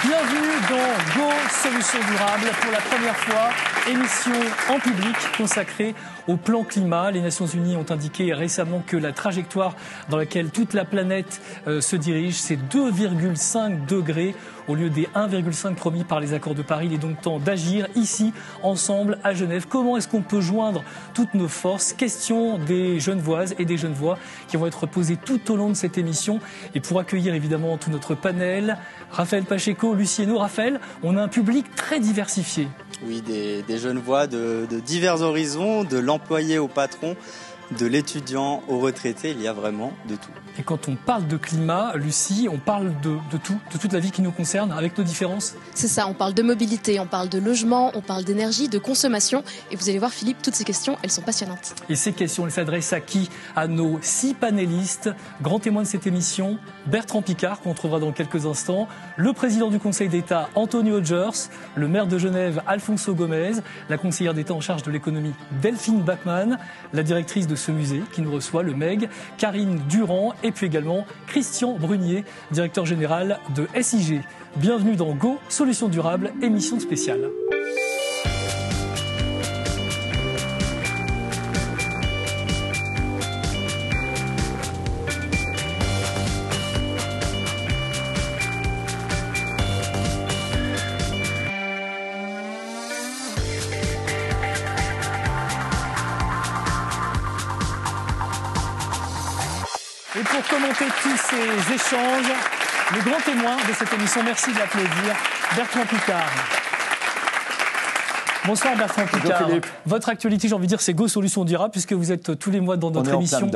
Bienvenue dans Go Solutions Durables pour la première fois, émission en public consacrée au plan climat. Les Nations Unies ont indiqué récemment que la trajectoire dans laquelle toute la planète se dirige, c'est 2,5 degrés au lieu des 1,5 promis par les accords de Paris. Il est donc temps d'agir ici, ensemble, à Genève. Comment est-ce qu'on peut joindre toutes nos forces? Question des Genevoises et des Genevois qui vont être posées tout au long de cette émission. Et pour accueillir évidemment tout notre panel, Raphaël Pacheco, Lucie Hainaut. Raphaël, on a un public très diversifié. Oui, des Genevois de divers horizons, de l'employé au patron, de l'étudiant au retraité, il y a vraiment de tout. Et quand on parle de climat, Lucie, on parle de tout, de toute la vie qui nous concerne, avec nos différences. C'est ça, on parle de mobilité, on parle de logement, on parle d'énergie, de consommation. Et vous allez voir, Philippe, toutes ces questions, elles sont passionnantes. Et ces questions, elles s'adressent à qui? À nos 6 panélistes. Grand témoin de cette émission, Bertrand Piccard, qu'on retrouvera dans quelques instants, le président du Conseil d'État, Anthony Hodgers, le maire de Genève, Alfonso Gomez, la conseillère d'État en charge de l'économie, Delphine Bachmann, la directrice de ce musée qui nous reçoit, le MEG, Karine Durand, et puis également Christian Brunier, directeur général de SIG. Bienvenue dans Go Solutions Durables, émission spéciale. Et pour commenter tous ces échanges, le grand témoin de cette émission, merci de l'applaudir, Bertrand Piccard. Bonsoir Bertrand Piccard. Bonjour Philippe. Votre actualité, j'ai envie de dire, c'est Go Solutions Durables, puisque vous êtes tous les mois dans notre émission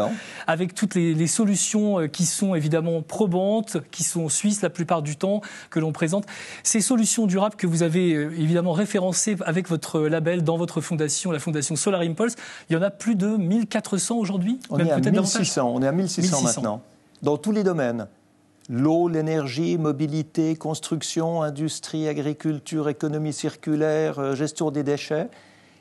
avec toutes les solutions qui sont évidemment probantes, qui sont suisses la plupart du temps, que l'on présente. Ces solutions durables que vous avez évidemment référencées avec votre label dans votre fondation, la fondation Solar Impulse, il y en a plus de 1400 aujourd'hui? On est à 1600 maintenant, dans tous les domaines. L'eau, l'énergie, mobilité, construction, industrie, agriculture, économie circulaire, gestion des déchets.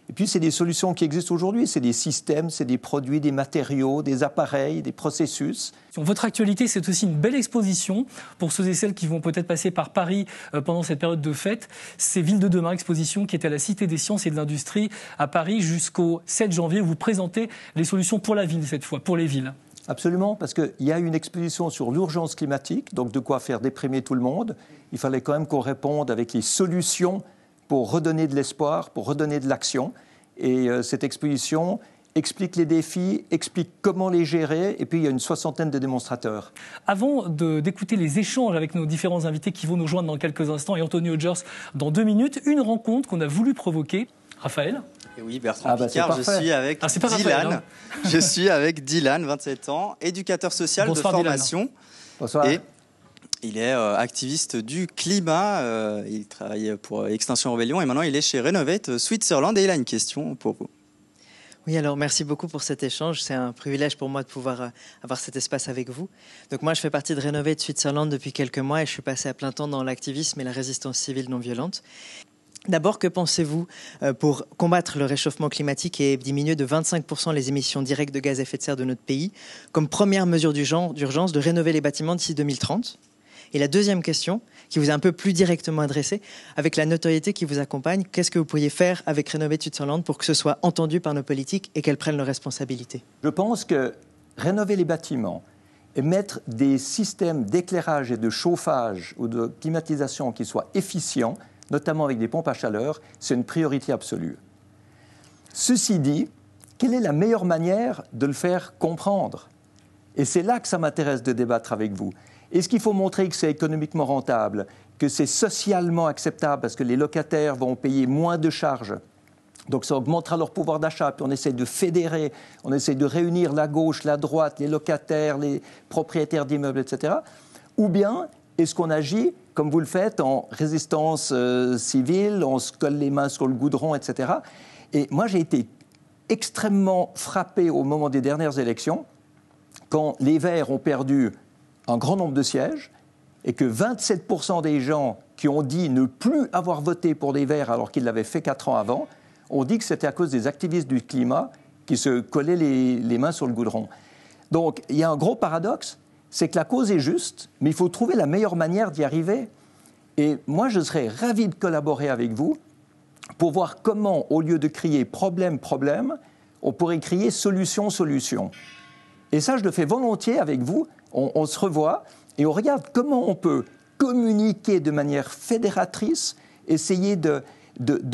Et puis, c'est des solutions qui existent aujourd'hui. C'est des systèmes, c'est des produits, des matériaux, des appareils, des processus. Votre actualité, c'est aussi une belle exposition pour ceux et celles qui vont peut-être passer par Paris pendant cette période de fête. C'est Ville de demain, exposition qui est à la Cité des Sciences et de l'Industrie à Paris jusqu'au 7 janvier. Où vous présentez les solutions pour la ville cette fois, pour les villes. Absolument, parce qu'il y a une exposition sur l'urgence climatique, donc de quoi faire déprimer tout le monde. Il fallait quand même qu'on réponde avec les solutions pour redonner de l'espoir, pour redonner de l'action. Et cette exposition explique les défis, explique comment les gérer, et puis il y a une 60aine de démonstrateurs. Avant d'écouter les échanges avec nos différents invités qui vont nous joindre dans quelques instants, et Anthony Hodgers dans 2 minutes, une rencontre qu'on a voulu provoquer. Raphaël? Et oui, Bertrand Piccard, je suis avec Dylan. Raphaël, hein. Je suis avec Dylan, 27 ans, éducateur social. Bonsoir, de formation. Dylan. Bonsoir. Et il est activiste du climat. Il travaille pour Extinction Rebellion et maintenant il est chez Renovate Switzerland. Et il a une question pour vous. Oui, alors merci beaucoup pour cet échange. C'est un privilège pour moi de pouvoir avoir cet espace avec vous. Donc moi, je fais partie de Renovate Switzerland depuis quelques mois et je suis passé à plein temps dans l'activisme et la résistance civile non violente. D'abord, que pensez-vous pour combattre le réchauffement climatique et diminuer de 25% les émissions directes de gaz à effet de serre de notre pays, comme première mesure d'urgence de rénover les bâtiments d'ici 2030? Et la deuxième question, qui vous est un peu plus directement adressée, avec la notoriété qui vous accompagne, qu'est-ce que vous pourriez faire avec Renovate Switzerland pour que ce soit entendu par nos politiques et qu'elles prennent leurs responsabilités? Je pense que rénover les bâtiments et mettre des systèmes d'éclairage et de chauffage ou de climatisation qui soient efficients, notamment avec des pompes à chaleur, c'est une priorité absolue. Ceci dit, quelle est la meilleure manière de le faire comprendre? Et c'est là que ça m'intéresse de débattre avec vous. Est-ce qu'il faut montrer que c'est économiquement rentable, que c'est socialement acceptable parce que les locataires vont payer moins de charges? Donc ça augmentera leur pouvoir d'achat, puis on essaie de fédérer, on essaie de réunir la gauche, la droite, les locataires, les propriétaires d'immeubles, etc. Ou bien est-ce qu'on agit, comme vous le faites, en résistance civile, on se colle les mains sur le goudron, etc. Et moi, j'ai été extrêmement frappé au moment des dernières élections, quand les Verts ont perdu un grand nombre de sièges, et que 27% des gens qui ont dit ne plus avoir voté pour les Verts alors qu'ils l'avaient fait 4 ans avant, ont dit que c'était à cause des activistes du climat qui se collaient les mains sur le goudron. Donc, il y a un gros paradoxe, c'est que la cause est juste, mais il faut trouver la meilleure manière d'y arriver. Et moi, je serais ravi de collaborer avec vous pour voir comment, au lieu de crier problème, problème, on pourrait crier solution, solution. Et ça, je le fais volontiers avec vous. On se revoit et on regarde comment on peut communiquer de manière fédératrice, essayer de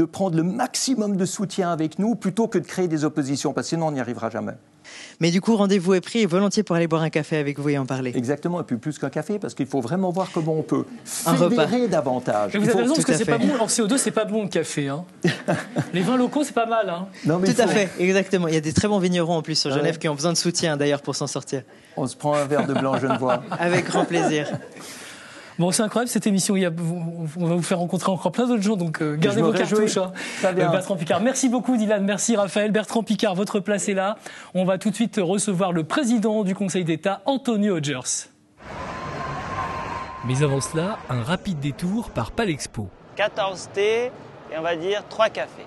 prendre le maximum de soutien avec nous plutôt que de créer des oppositions, parce que sinon on n'y arrivera jamais. Mais du coup, rendez-vous est pris et volontiers pour aller boire un café avec vous et en parler. Exactement, et puis plus qu'un café, parce qu'il faut vraiment voir comment on peut fédérer davantage. Et vous avez raison, parce que c'est pas bon. En CO2, c'est pas bon le café. Hein. Les vins locaux, c'est pas mal. Hein. Non, mais tout à fait, exactement. Il y a des très bons vignerons en plus sur Genève qui ont besoin de soutien d'ailleurs pour s'en sortir. On se prend un verre de blanc genevois. Avec grand plaisir. Bon, c'est incroyable cette émission. On va vous faire rencontrer encore plein d'autres gens, donc gardez vos cartouches. Hein. Bertrand Piccard. Merci beaucoup, Dylan. Merci, Raphaël. Bertrand Piccard, votre place est là. On va tout de suite recevoir le président du Conseil d'État, Anthony Hodgers. Mais avant cela, un rapide détour par Palexpo. 14 thés et on va dire 3 cafés.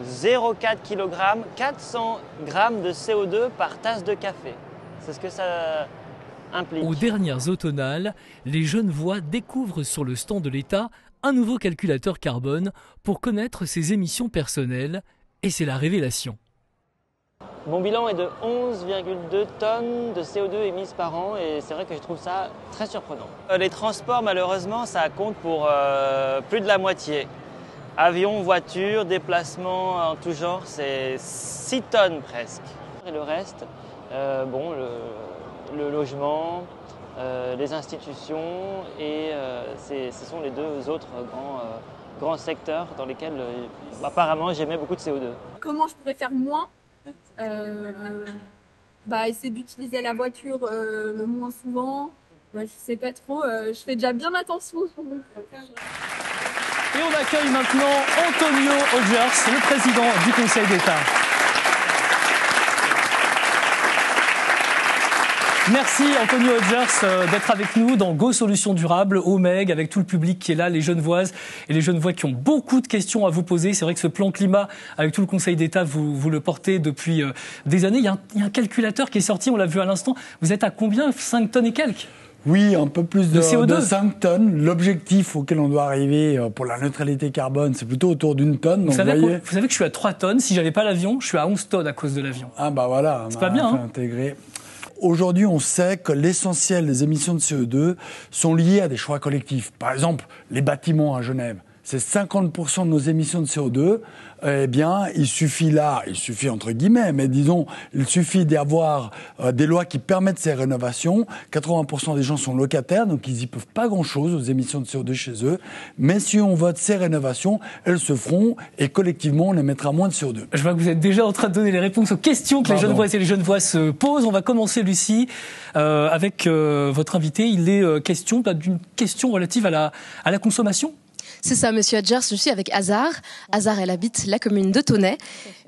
0,4 kg, 400 grammes de CO2 par tasse de café. C'est ce que ça implique. Aux dernières automnales, les Genevois découvrent sur le stand de l'État un nouveau calculateur carbone pour connaître ses émissions personnelles, et c'est la révélation. Mon bilan est de 11,2 tonnes de CO2 émises par an et c'est vrai que je trouve ça très surprenant. Les transports, malheureusement, ça compte pour plus de la moitié. Avion, voiture, déplacement en tout genre, c'est 6 tonnes presque. Et le reste, le logement, les institutions et ce sont les deux autres grands secteurs dans lesquels apparemment j'émets beaucoup de CO2. Comment je pourrais faire moins essayer d'utiliser la voiture le moins souvent. Je sais pas trop, je fais déjà bien attention. Et on accueille maintenant Antonio Hodgers, le président du Conseil d'État. Merci Antonio Hodgers d'être avec nous dans Go Solutions Durables, au MEG, avec tout le public qui est là, les Genevoises et les Genevois qui ont beaucoup de questions à vous poser. C'est vrai que ce plan climat, avec tout le Conseil d'État, vous le portez depuis des années. Il y a un calculateur qui est sorti, on l'a vu à l'instant. Vous êtes à combien? 5 tonnes et quelques? Oui, un peu plus de CO2. De 5 tonnes. L'objectif auquel on doit arriver pour la neutralité carbone, c'est plutôt autour d'une tonne. Donc vous savez que je suis à 3 tonnes. Si j'avais pas l'avion, je suis à 11 tonnes à cause de l'avion. Ah bah voilà. C'est pas bien, hein. Intégré. Aujourd'hui, on sait que l'essentiel des émissions de CO2 sont liées à des choix collectifs. Par exemple, les bâtiments à Genève. C'est 50% de nos émissions de CO2. Eh bien, il suffit entre guillemets, mais disons, il suffit d'avoir des lois qui permettent ces rénovations. 80% des gens sont locataires, donc ils n'y peuvent pas grand-chose aux émissions de CO2 chez eux. Mais si on vote ces rénovations, elles se feront et collectivement, on émettra moins de CO2. Je vois que vous êtes déjà en train de donner les réponses aux questions que les Genevoises et les Genevois se posent. On va commencer, Lucie, avec votre invité. Il est question d'une question relative à la consommation. C'est ça, monsieur Hodgers, je suis avec Azar. Azar, elle habite la commune de Tonnay.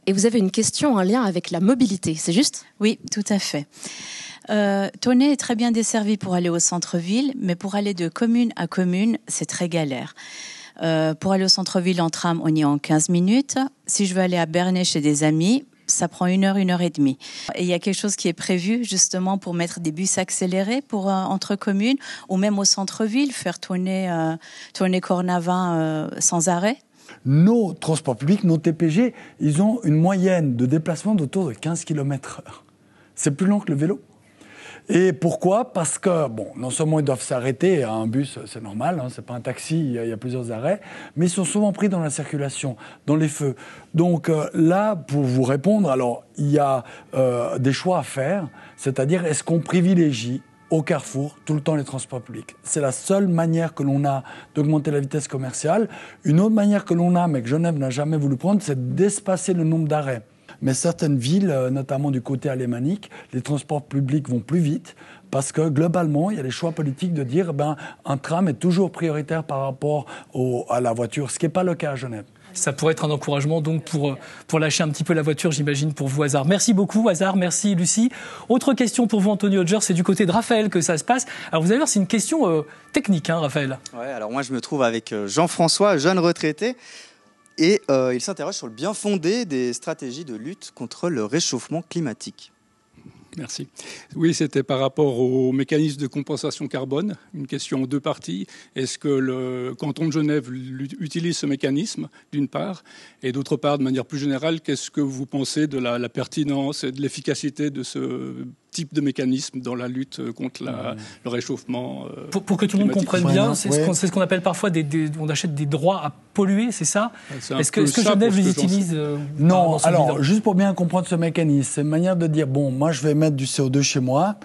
Et vous avez une question en lien avec la mobilité, c'est juste? Oui, tout à fait. Tonnay est très bien desservi pour aller au centre-ville, mais pour aller de commune à commune, c'est très galère. Pour aller au centre-ville en tram, on y est en 15 minutes. Si je veux aller à Bernay chez des amis, ça prend 1 heure, 1 heure et demie. Et il y a quelque chose qui est prévu justement pour mettre des bus accélérés pour entre communes, ou même au centre-ville, faire tourner Cornavin sans arrêt. Nos transports publics, nos TPG, ils ont une moyenne de déplacement d'autour de 15 km/h. C'est plus lent que le vélo. Et pourquoi? Parce que, non seulement ils doivent s'arrêter, un bus c'est normal, c'est pas un taxi, il y a plusieurs arrêts, mais ils sont souvent pris dans la circulation, dans les feux. Donc là, pour vous répondre, alors il y a des choix à faire, c'est-à-dire est-ce qu'on privilégie au carrefour tout le temps les transports publics? C'est la seule manière que l'on a d'augmenter la vitesse commerciale. Une autre manière que l'on a, mais que Genève n'a jamais voulu prendre, c'est d'espacer le nombre d'arrêts. Mais certaines villes, notamment du côté alémanique, les transports publics vont plus vite parce que globalement, il y a les choix politiques de dire un tram est toujours prioritaire par rapport à la voiture, ce qui n'est pas le cas à Genève. Ça pourrait être un encouragement donc pour lâcher un petit peu la voiture, j'imagine, pour vous, Hazard. Merci beaucoup, Hazard. Merci, Lucie. Autre question pour vous, Anthony Hodgers, c'est du côté de Raphaël que ça se passe. Alors, vous allez voir, c'est une question technique, Raphaël. Ouais, alors moi, je me trouve avec Jean-François, jeune retraité. Et il s'interroge sur le bien fondé des stratégies de lutte contre le réchauffement climatique. Merci. Oui, c'était par rapport au mécanisme de compensation carbone, une question en deux parties. Est-ce que le canton de Genève utilise ce mécanisme, d'une part, et d'autre part, de manière plus générale, qu'est-ce que vous pensez de la pertinence et de l'efficacité de ce type de mécanisme dans la lutte contre le réchauffement pour que tout le monde comprenne bien, c'est ce qu'on appelle parfois on achète des droits à polluer, c'est ça? Est-ce que Genève les utilise Non, alors, juste pour bien comprendre ce mécanisme, c'est une manière de dire, bon, moi je vais mettre du CO2 chez moi,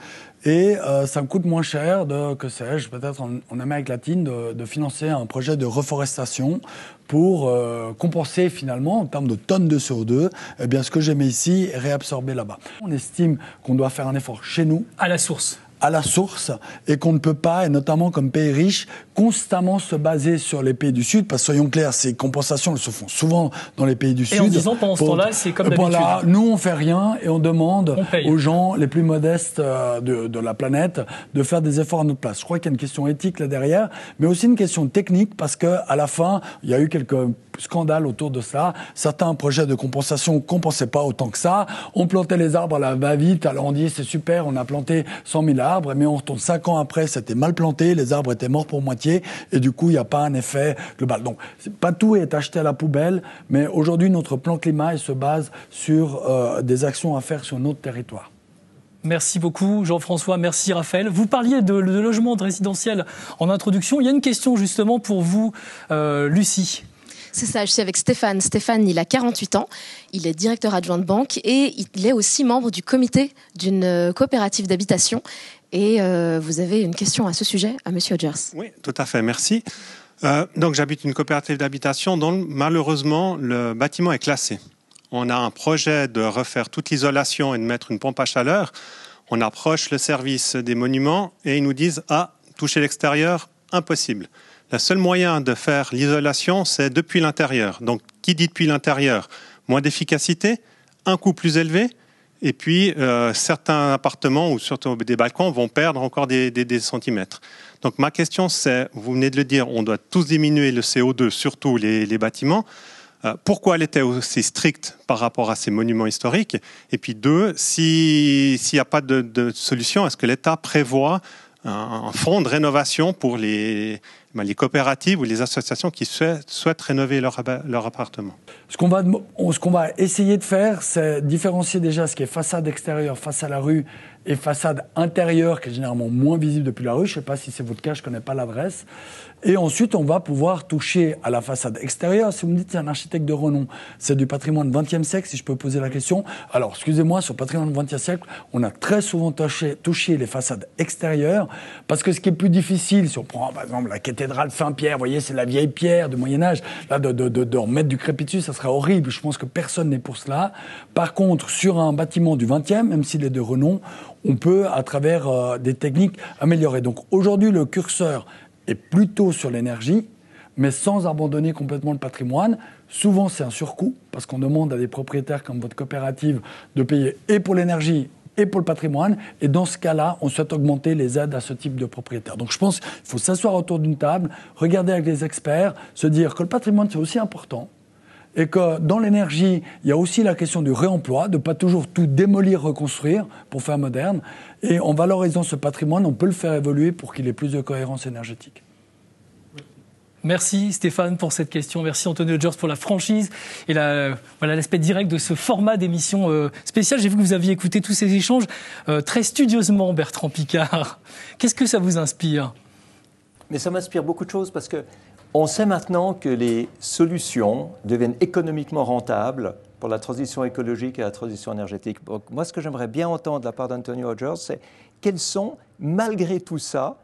et ça me coûte moins cher que sais-je, peut-être en Amérique latine, de financer un projet de reforestation pour compenser finalement, en termes de tonnes de CO2, eh bien, ce que j'émets ici est réabsorbé là-bas. On estime qu'on doit faire un effort chez nous. À la source, et qu'on ne peut pas, et notamment comme pays riche, constamment se baser sur les pays du Sud, parce que soyons clairs, ces compensations elles se font souvent dans les pays du Sud. Et en disant pendant ce temps-là, c'est comme d'habitude. Voilà, nous on fait rien et on demande aux gens les plus modestes de la planète de faire des efforts à notre place. Je crois qu'il y a une question éthique là derrière, mais aussi une question technique, parce que à la fin, il y a eu quelques scandales autour de ça. Certains projets de compensation ne compensaient pas autant que ça. On plantait les arbres à la va-vite, alors on dit c'est super, on a planté 100 000 arbres, mais on retourne 5 ans après, c'était mal planté, les arbres étaient morts pour moitié, et du coup, il n'y a pas un effet global. Donc, pas tout est acheté à la poubelle, mais aujourd'hui, notre plan climat, il se base sur des actions à faire sur notre territoire. Merci beaucoup Jean-François, merci Raphaël. Vous parliez de logement de résidentiel en introduction. Il y a une question justement pour vous, Lucie. C'est ça, je suis avec Stéphane. Stéphane, il a 48 ans, il est directeur adjoint de banque et il est aussi membre du comité d'une coopérative d'habitation. Et vous avez une question à ce sujet à Monsieur Hodgers. Oui, tout à fait, merci. Donc j'habite une coopérative d'habitation dont malheureusement le bâtiment est classé. On a un projet de refaire toute l'isolation et de mettre une pompe à chaleur. On approche le service des monuments et ils nous disent « Ah, toucher l'extérieur, impossible ». Le seul moyen de faire l'isolation, c'est depuis l'intérieur. Donc, qui dit depuis l'intérieur? Moins d'efficacité, un coût plus élevé, et puis certains appartements ou surtout des balcons vont perdre encore des centimètres. Donc, ma question, c'est, vous venez de le dire, on doit tous diminuer le CO2, surtout les bâtiments. Pourquoi elle était aussi stricte par rapport à ces monuments historiques? Et puis deux, s'il n'y a pas de solution, est-ce que l'État prévoit un fonds de rénovation pour les coopératives ou les associations qui souhaitent rénover leur appartement? Ce qu'on va essayer de faire, c'est différencier déjà ce qui est façade extérieure face à la rue et façade intérieure, qui est généralement moins visible depuis la rue. Je ne sais pas si c'est votre cas, je ne connais pas l'adresse. Et ensuite, on va pouvoir toucher à la façade extérieure. Si vous me dites c'est un architecte de renom, c'est du patrimoine 20e siècle, si je peux poser la question. Alors, excusez-moi, sur le patrimoine 20e siècle, on a très souvent touché les façades extérieures, parce que ce qui est plus difficile, si on prend par exemple la cathédrale Saint-Pierre, vous voyez, c'est la vieille pierre du Moyen-Âge, là, de remettre du crépi dessus, ça serait horrible. Je pense que personne n'est pour cela. Par contre, sur un bâtiment du 20e, même s'il est de renom, on peut, à travers des techniques, améliorer. Donc aujourd'hui, le curseur est plutôt sur l'énergie, mais sans abandonner complètement le patrimoine. Souvent, c'est un surcoût, parce qu'on demande à des propriétaires comme votre coopérative de payer et pour l'énergie et pour le patrimoine. Et dans ce cas-là, on souhaite augmenter les aides à ce type de propriétaires. Donc je pense qu'il faut s'asseoir autour d'une table, regarder avec les experts, se dire que le patrimoine, c'est aussi important. Et que dans l'énergie, il y a aussi la question du réemploi, de ne pas toujours tout démolir, reconstruire pour faire moderne. Et en valorisant ce patrimoine, on peut le faire évoluer pour qu'il ait plus de cohérence énergétique. Merci Stéphane pour cette question. Merci Anthony Hodgers pour la franchise et l'aspect direct de ce format d'émission spéciale. J'ai vu que vous aviez écouté tous ces échanges très studieusement, Bertrand Piccard. Qu'est-ce que ça vous inspire? Mais ça m'inspire beaucoup de choses parce que on sait maintenant que les solutions deviennent économiquement rentables pour la transition écologique et la transition énergétique. Donc, moi, ce que j'aimerais bien entendre de la part d'Anthony Hodgers, c'est quels sont, malgré tout ça,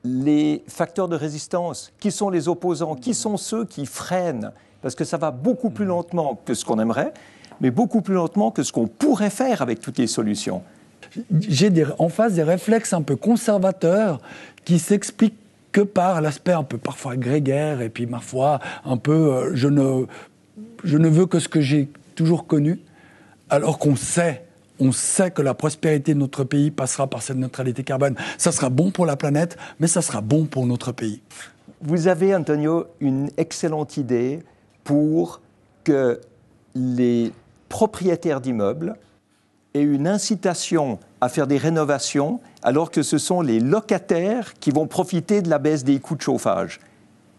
les facteurs de résistance, qui sont les opposants, qui sont ceux qui freinent, parce que ça va beaucoup plus lentement que ce qu'on aimerait, mais beaucoup plus lentement que ce qu'on pourrait faire avec toutes les solutions. J'ai en face des réflexes un peu conservateurs qui s'expliquent que par l'aspect un peu parfois grégaire et puis parfois un peu je ne veux que ce que j'ai toujours connu, alors qu'on sait que la prospérité de notre pays passera par cette neutralité carbone. Ça sera bon pour la planète, mais ça sera bon pour notre pays. Vous avez, Antonio, une excellente idée pour que les propriétaires d'immeubles et une incitation à faire des rénovations, alors que ce sont les locataires qui vont profiter de la baisse des coûts de chauffage.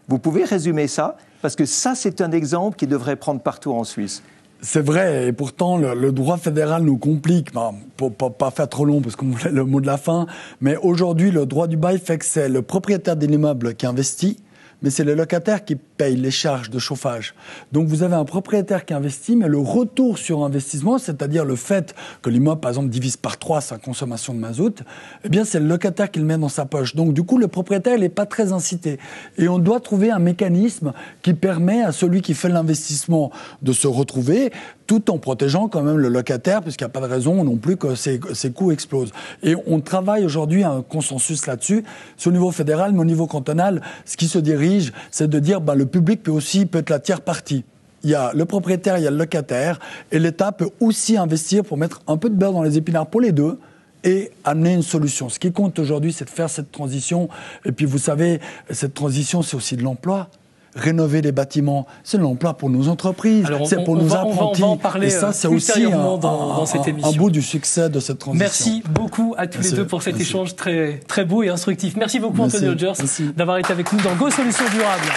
Vous pouvez résumer ça? Parce que ça, c'est un exemple qui devrait prendre partout en Suisse. C'est vrai, et pourtant le droit fédéral nous complique, pour pas faire trop long parce qu'on voulait le mot de la fin, mais aujourd'hui le droit du bail fait que c'est le propriétaire de l'immeuble qui investit, mais c'est le locataire qui paye les charges de chauffage. Donc vous avez un propriétaire qui investit, mais le retour sur investissement, c'est-à-dire le fait que l'immeuble, par exemple, divise par 3 sa consommation de mazout, eh bien c'est le locataire qui le met dans sa poche. Donc du coup, le propriétaire, il n'est pas très incité. Et on doit trouver un mécanisme qui permet à celui qui fait l'investissement de se retrouver, tout en protégeant quand même le locataire, puisqu'il n'y a pas de raison non plus que ses coûts explosent. Et on travaille aujourd'hui à un consensus là-dessus, sur le niveau fédéral, mais au niveau cantonal, ce qui se dirige, c'est de dire le public peut être la tiers partie. Il y a le propriétaire, il y a le locataire, et l'État peut aussi investir pour mettre un peu de beurre dans les épinards pour les deux, et amener une solution. Ce qui compte aujourd'hui, c'est de faire cette transition. Et puis vous savez, cette transition, c'est aussi de l'emploi. Rénover les bâtiments, c'est de l'emploi pour nos entreprises, c'est pour nos apprentis. On va en parler et ça, c'est aussi dans cette émission. Un bout du succès de cette transition. Merci beaucoup à tous les deux pour cet échange très, très beau et instructif. Merci beaucoup, Anthony Rogers, d'avoir été avec nous dans Go Solutions Durables.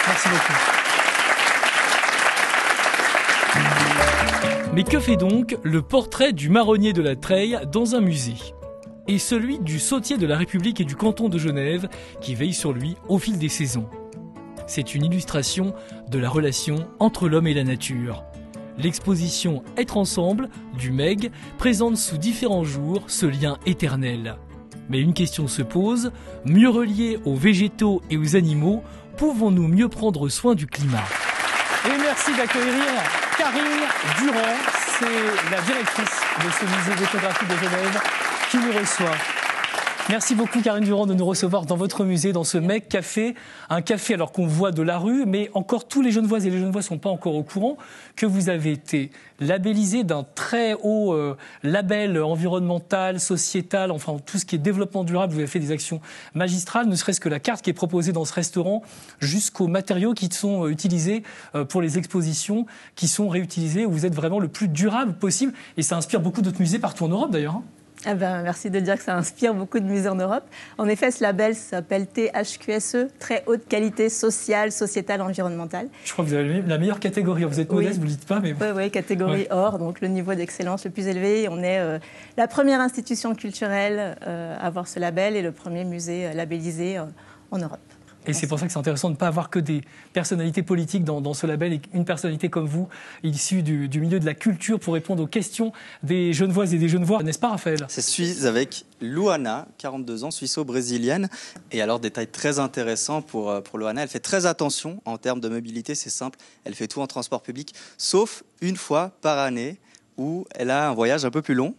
Merci beaucoup. Mais que fait donc le portrait du marronnier de la Treille dans un musée? Et celui du sautier de la République et du canton de Genève qui veille sur lui au fil des saisons. C'est une illustration de la relation entre l'homme et la nature. L'exposition Être ensemble du MEG présente sous différents jours ce lien éternel. Mais une question se pose, mieux reliés aux végétaux et aux animaux, pouvons-nous mieux prendre soin du climat? Et merci d'accueillir Karine Durand, c'est la directrice de ce musée d'écographie de Genève qui nous reçoit. Merci beaucoup Karine Durand de nous recevoir dans votre musée, dans ce MEG Café. Un café alors qu'on voit de la rue, mais encore tous les Genevoises et les Genevois ne sont pas encore au courant que vous avez été labellisé d'un très haut label environnemental, sociétal, enfin tout ce qui est développement durable. Vous avez fait des actions magistrales, ne serait-ce que la carte qui est proposée dans ce restaurant, jusqu'aux matériaux qui sont utilisés pour les expositions, qui sont réutilisés. Vous êtes vraiment le plus durable possible et ça inspire beaucoup d'autres musées partout en Europe d'ailleurs. Ah ben, merci de dire que ça inspire beaucoup de musées en Europe. En effet, ce label s'appelle THQSE, très haute qualité sociale, sociétale, environnementale. Je crois que vous avez la meilleure catégorie. Vous êtes modeste, vous ne le dites pas. Mais... Oui, catégorie or, donc le niveau d'excellence le plus élevé. On est la première institution culturelle à avoir ce label et le premier musée labellisé en Europe. Et c'est pour ça que c'est intéressant de ne pas avoir que des personnalités politiques dans ce label et une personnalité comme vous, issue du milieu de la culture, pour répondre aux questions des Genevoises et des Genevois. N'est-ce pas, Raphaël? C'est Suisse avec Luana, 42 ans, suisse-brésilienne. Et alors, détail très intéressant pour Luana, elle fait très attention en termes de mobilité, c'est simple. Elle fait tout en transport public, sauf une fois par année où elle a un voyage un peu plus long.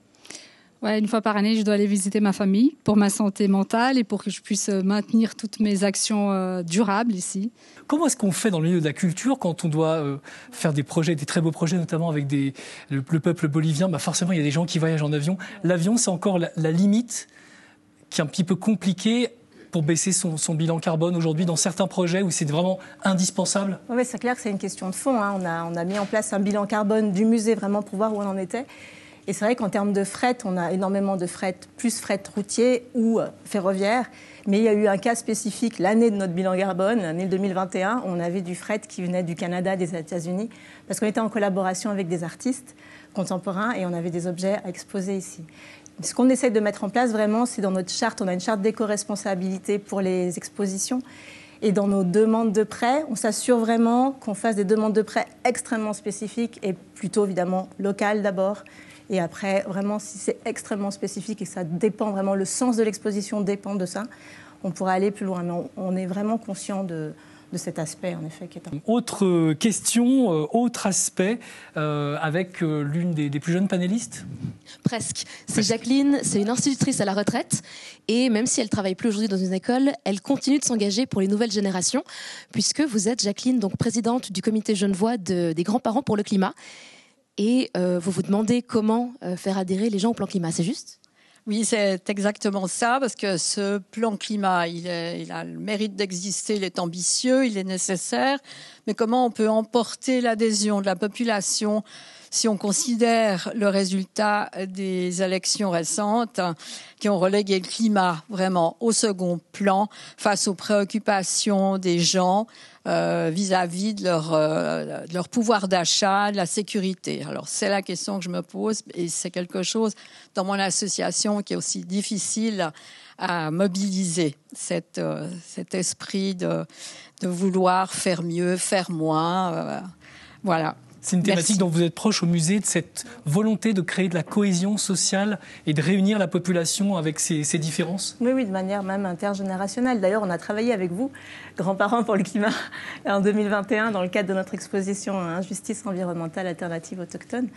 Ouais, une fois par année, je dois aller visiter ma famille pour ma santé mentale et pour que je puisse maintenir toutes mes actions durables ici. Comment est-ce qu'on fait dans le milieu de la culture quand on doit faire des projets, des très beaux projets, notamment avec le peuple bolivien? Forcément, il y a des gens qui voyagent en avion. L'avion, c'est encore la limite qui est un petit peu compliquée pour baisser son bilan carbone aujourd'hui dans certains projets où c'est vraiment indispensable? Oui, c'est clair que c'est une question de fond. Hein. On a mis en place un bilan carbone du musée vraiment pour voir où on en était. Et c'est vrai qu'en termes de fret, on a énormément de fret, plus fret routier ou ferroviaire. Mais il y a eu un cas spécifique l'année de notre bilan carbone, l'année 2021, où on avait du fret qui venait du Canada, des États-Unis, parce qu'on était en collaboration avec des artistes contemporains et on avait des objets à exposer ici. Ce qu'on essaie de mettre en place vraiment, c'est dans notre charte, on a une charte d'éco-responsabilité pour les expositions. Et dans nos demandes de prêt, on s'assure vraiment qu'on fasse des demandes de prêt extrêmement spécifiques et plutôt évidemment locales d'abord. Et après, vraiment, si c'est extrêmement spécifique et que ça dépend vraiment, le sens de l'exposition dépend de ça, on pourra aller plus loin. Mais on est vraiment conscient de cet aspect, en effet. Qui est Autre question, autre aspect, avec l'une des plus jeunes panélistes? Presque. C'est Jacqueline, c'est une institutrice à la retraite. Et même si elle ne travaille plus aujourd'hui dans une école, elle continue de s'engager pour les nouvelles générations, puisque vous êtes, Jacqueline, donc présidente du comité genevois des grands-parents pour le climat. Et vous vous demandez comment faire adhérer les gens au plan climat, c'est juste? Oui, c'est exactement ça, parce que ce plan climat, il a le mérite d'exister, il est ambitieux, il est nécessaire, mais comment on peut emporter l'adhésion de la population si on considère le résultat des élections récentes qui ont relégué le climat vraiment au second plan face aux préoccupations des gens vis-à-vis de leur pouvoir d'achat, de la sécurité. Alors c'est la question que je me pose et c'est quelque chose dans mon association qui est aussi difficile à mobiliser, cet esprit de vouloir faire mieux, faire moins. Voilà. C'est une thématique dont vous êtes proche au musée, de cette volonté de créer de la cohésion sociale et de réunir la population avec ses différences. Oui, de manière même intergénérationnelle. D'ailleurs, on a travaillé avec vous, Grands-parents pour le climat, en 2021, dans le cadre de notre exposition Injustice environnementale alternative autochtone.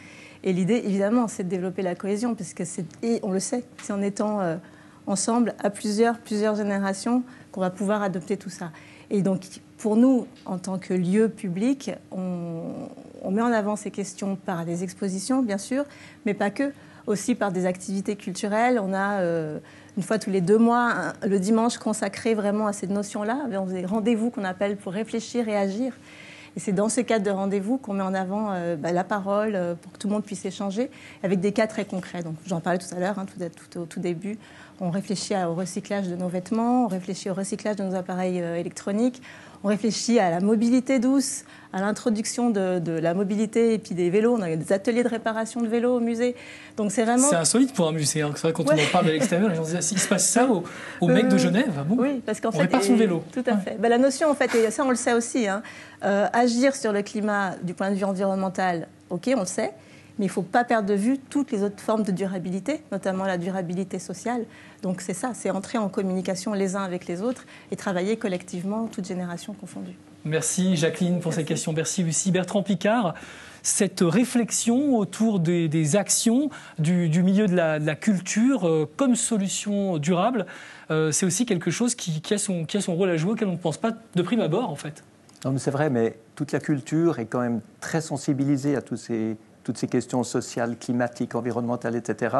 Et l'idée, évidemment, c'est de développer la cohésion, puisque et on le sait, c'est en étant ensemble, à plusieurs générations, qu'on va pouvoir adopter tout ça. Et donc, pour nous, en tant que lieu public, on met en avant ces questions par des expositions, bien sûr, mais pas que, aussi par des activités culturelles. On a, une fois tous les 2 mois, le dimanche consacré vraiment à cette notion-là, dans des rendez-vous qu'on appelle pour réfléchir et agir. Et c'est dans ce cadre de rendez-vous qu'on met en avant la parole pour que tout le monde puisse échanger, avec des cas très concrets. Donc, j'en parlais tout à l'heure, au tout début. On réfléchit au recyclage de nos vêtements, on réfléchit au recyclage de nos appareils électroniques, on réfléchit à la mobilité douce, à l'introduction de la mobilité et puis des vélos. On a des ateliers de réparation de vélos au musée. Donc c'est vraiment... C'est insolite pour un musée. Hein. C'est vrai, quand on en parle de l'extérieur, les gens se disent, il se passe ça au mec de Genève. Ah bon, oui, parce qu'en fait, répare son vélo. Tout à fait. La notion, en fait, et ça on le sait aussi, agir sur le climat du point de vue environnemental, ok, on le sait. Mais il ne faut pas perdre de vue toutes les autres formes de durabilité, notamment la durabilité sociale. Donc c'est ça, c'est entrer en communication les uns avec les autres et travailler collectivement, toutes générations confondues. Merci Jacqueline pour ces questions. Merci Lucie. Bertrand Piccard, cette réflexion autour des actions du milieu de la culture comme solution durable, c'est aussi quelque chose qui a son rôle à jouer auquel on ne pense pas de prime abord en fait. Non mais c'est vrai, mais toute la culture est quand même très sensibilisée à toutes ces questions sociales, climatiques, environnementales, etc.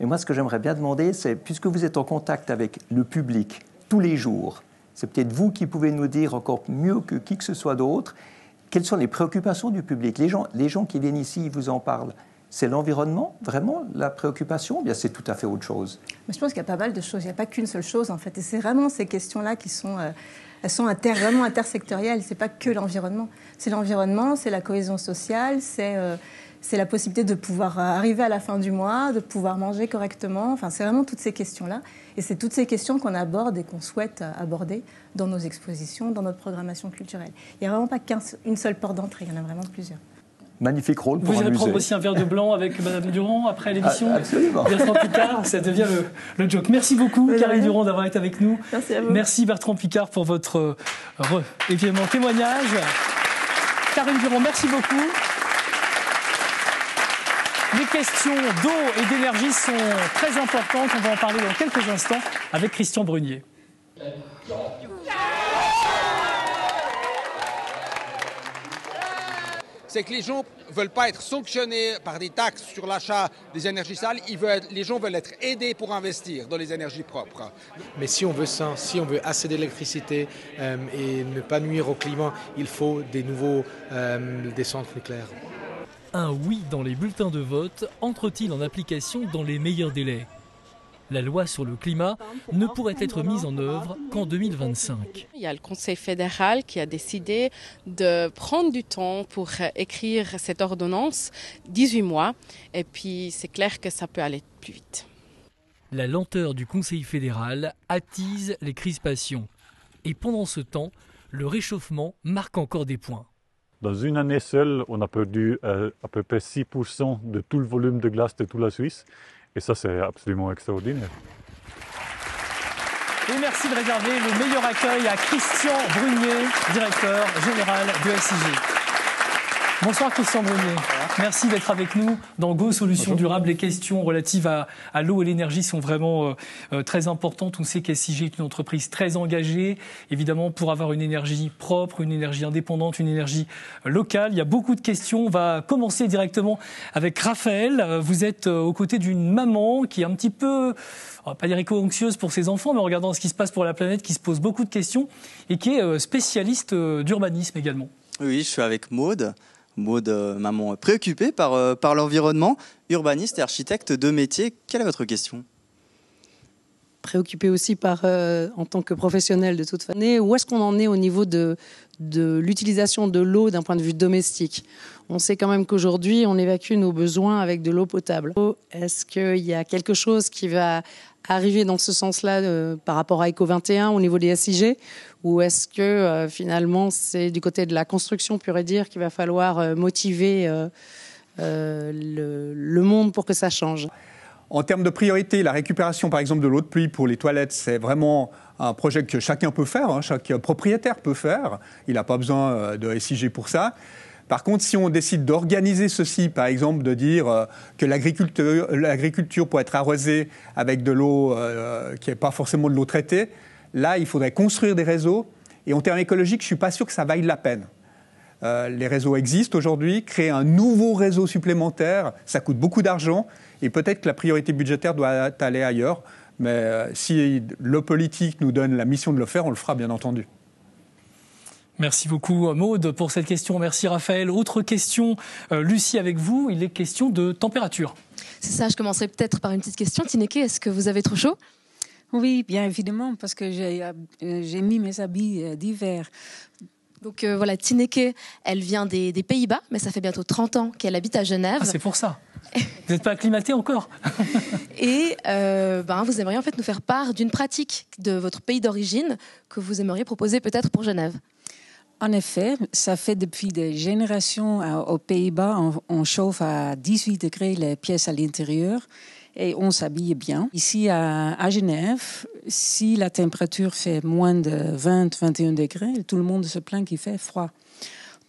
Et moi, ce que j'aimerais bien demander, c'est, puisque vous êtes en contact avec le public tous les jours, c'est peut-être vous qui pouvez nous dire encore mieux que qui que ce soit d'autre, quelles sont les préoccupations du public. Les gens qui viennent ici, ils vous en parlent. C'est l'environnement, vraiment, la préoccupation, ou bien c'est tout à fait autre chose? Mais je pense qu'il y a pas mal de choses. Il n'y a pas qu'une seule chose, en fait. Et c'est vraiment ces questions-là qui sont... elles sont vraiment intersectorielles. Ce n'est pas que l'environnement. C'est l'environnement, c'est la cohésion sociale, c'est la possibilité de pouvoir arriver à la fin du mois, de pouvoir manger correctement. Enfin, c'est vraiment toutes ces questions-là. Et c'est toutes ces questions qu'on aborde et qu'on souhaite aborder dans nos expositions, dans notre programmation culturelle. Il n'y a vraiment pas qu'une seule porte d'entrée, il y en a vraiment plusieurs. Magnifique rôle pour un musée. Vous irez prendre aussi un verre de blanc avec Madame Durand après l'émission. Absolument. Bertrand Piccard, ça devient le joke. Merci beaucoup, Karine Durand, d'avoir été avec nous. Merci à vous. Merci Bertrand Piccard pour votre évidemment témoignage. Karine Durand, merci beaucoup. Les questions d'eau et d'énergie sont très importantes. On va en parler dans quelques instants avec Christian Brunier. C'est que les gens ne veulent pas être sanctionnés par des taxes sur l'achat des énergies sales. Les gens veulent être aidés pour investir dans les énergies propres. Mais si on veut ça, si on veut assez d'électricité et ne pas nuire au climat, il faut des centres nucléaires. Un oui dans les bulletins de vote entre-t-il en application dans les meilleurs délais? La loi sur le climat ne pourrait être mise en œuvre qu'en 2025. Il y a le Conseil fédéral qui a décidé de prendre du temps pour écrire cette ordonnance, 18 mois, et puis c'est clair que ça peut aller plus vite. La lenteur du Conseil fédéral attise les crispations. Et pendant ce temps, le réchauffement marque encore des points. Dans une année seule, on a perdu à peu près 6% de tout le volume de glace de toute la Suisse. Et ça, c'est absolument extraordinaire. Et merci de réserver le meilleur accueil à Christian Brunier, directeur général de SIG. Bonsoir Christian Brunier. Merci d'être avec nous dans Go Solutions Durables. Les questions relatives à l'eau et l'énergie sont vraiment très importantes. On sait qu'SIG est une entreprise très engagée, évidemment, pour avoir une énergie propre, une énergie indépendante, une énergie locale. Il y a beaucoup de questions. On va commencer directement avec Raphaël. Vous êtes aux côtés d'une maman qui est un petit peu, on va pas dire éco-anxieuse pour ses enfants, mais en regardant ce qui se passe pour la planète, qui se pose beaucoup de questions et qui est spécialiste d'urbanisme également. Oui, je suis avec Maude. Maud, maman préoccupée par l'environnement, urbaniste et architecte de métier. Quelle est votre question ? Préoccupé aussi en tant que professionnel de toute façon. Où est-ce qu'on en est au niveau de l'utilisation de l'eau d'un point de vue domestique ? On sait quand même qu'aujourd'hui, on évacue nos besoins avec de l'eau potable. Est-ce qu'il y a quelque chose qui va arriver dans ce sens-là par rapport à ECO21 au niveau des SIG ? Ou est-ce que finalement, c'est du côté de la construction pure et dire qu'il va falloir motiver le monde pour que ça change ? En termes de priorité, la récupération, par exemple, de l'eau de pluie pour les toilettes, c'est vraiment un projet que chacun peut faire, chaque propriétaire peut faire. Il n'a pas besoin de SIG pour ça. Par contre, si on décide d'organiser ceci, par exemple, de dire que l'agriculture peut être arrosée avec de l'eau qui n'est pas forcément de l'eau traitée, là, il faudrait construire des réseaux. Et en termes écologiques, je ne suis pas sûr que ça vaille la peine. Les réseaux existent aujourd'hui. Créer un nouveau réseau supplémentaire, ça coûte beaucoup d'argent. Et peut-être que la priorité budgétaire doit aller ailleurs. Mais si le politique nous donne la mission de le faire, on le fera bien entendu. Merci beaucoup Maud pour cette question. Merci Raphaël. Autre question, Lucie, avec vous, il est question de température. C'est ça, je commencerai peut-être par une petite question. Tineke, est-ce que vous avez trop chaud ? Oui, bien évidemment, parce que j'ai mis mes habits d'hiver. Donc voilà, Tineke, elle vient des Pays-Bas, mais ça fait bientôt 30 ans qu'elle habite à Genève. Ah, c'est pour ça. Vous n'êtes pas acclimaté encore. Et vous aimeriez en fait nous faire part d'une pratique de votre pays d'origine que vous aimeriez proposer peut-être pour Genève. En effet, ça fait depuis des générations aux Pays-Bas, on chauffe à 18 degrés les pièces à l'intérieur et on s'habille bien. Ici à Genève, si la température fait moins de 20-21 degrés, tout le monde se plaint qu'il fait froid.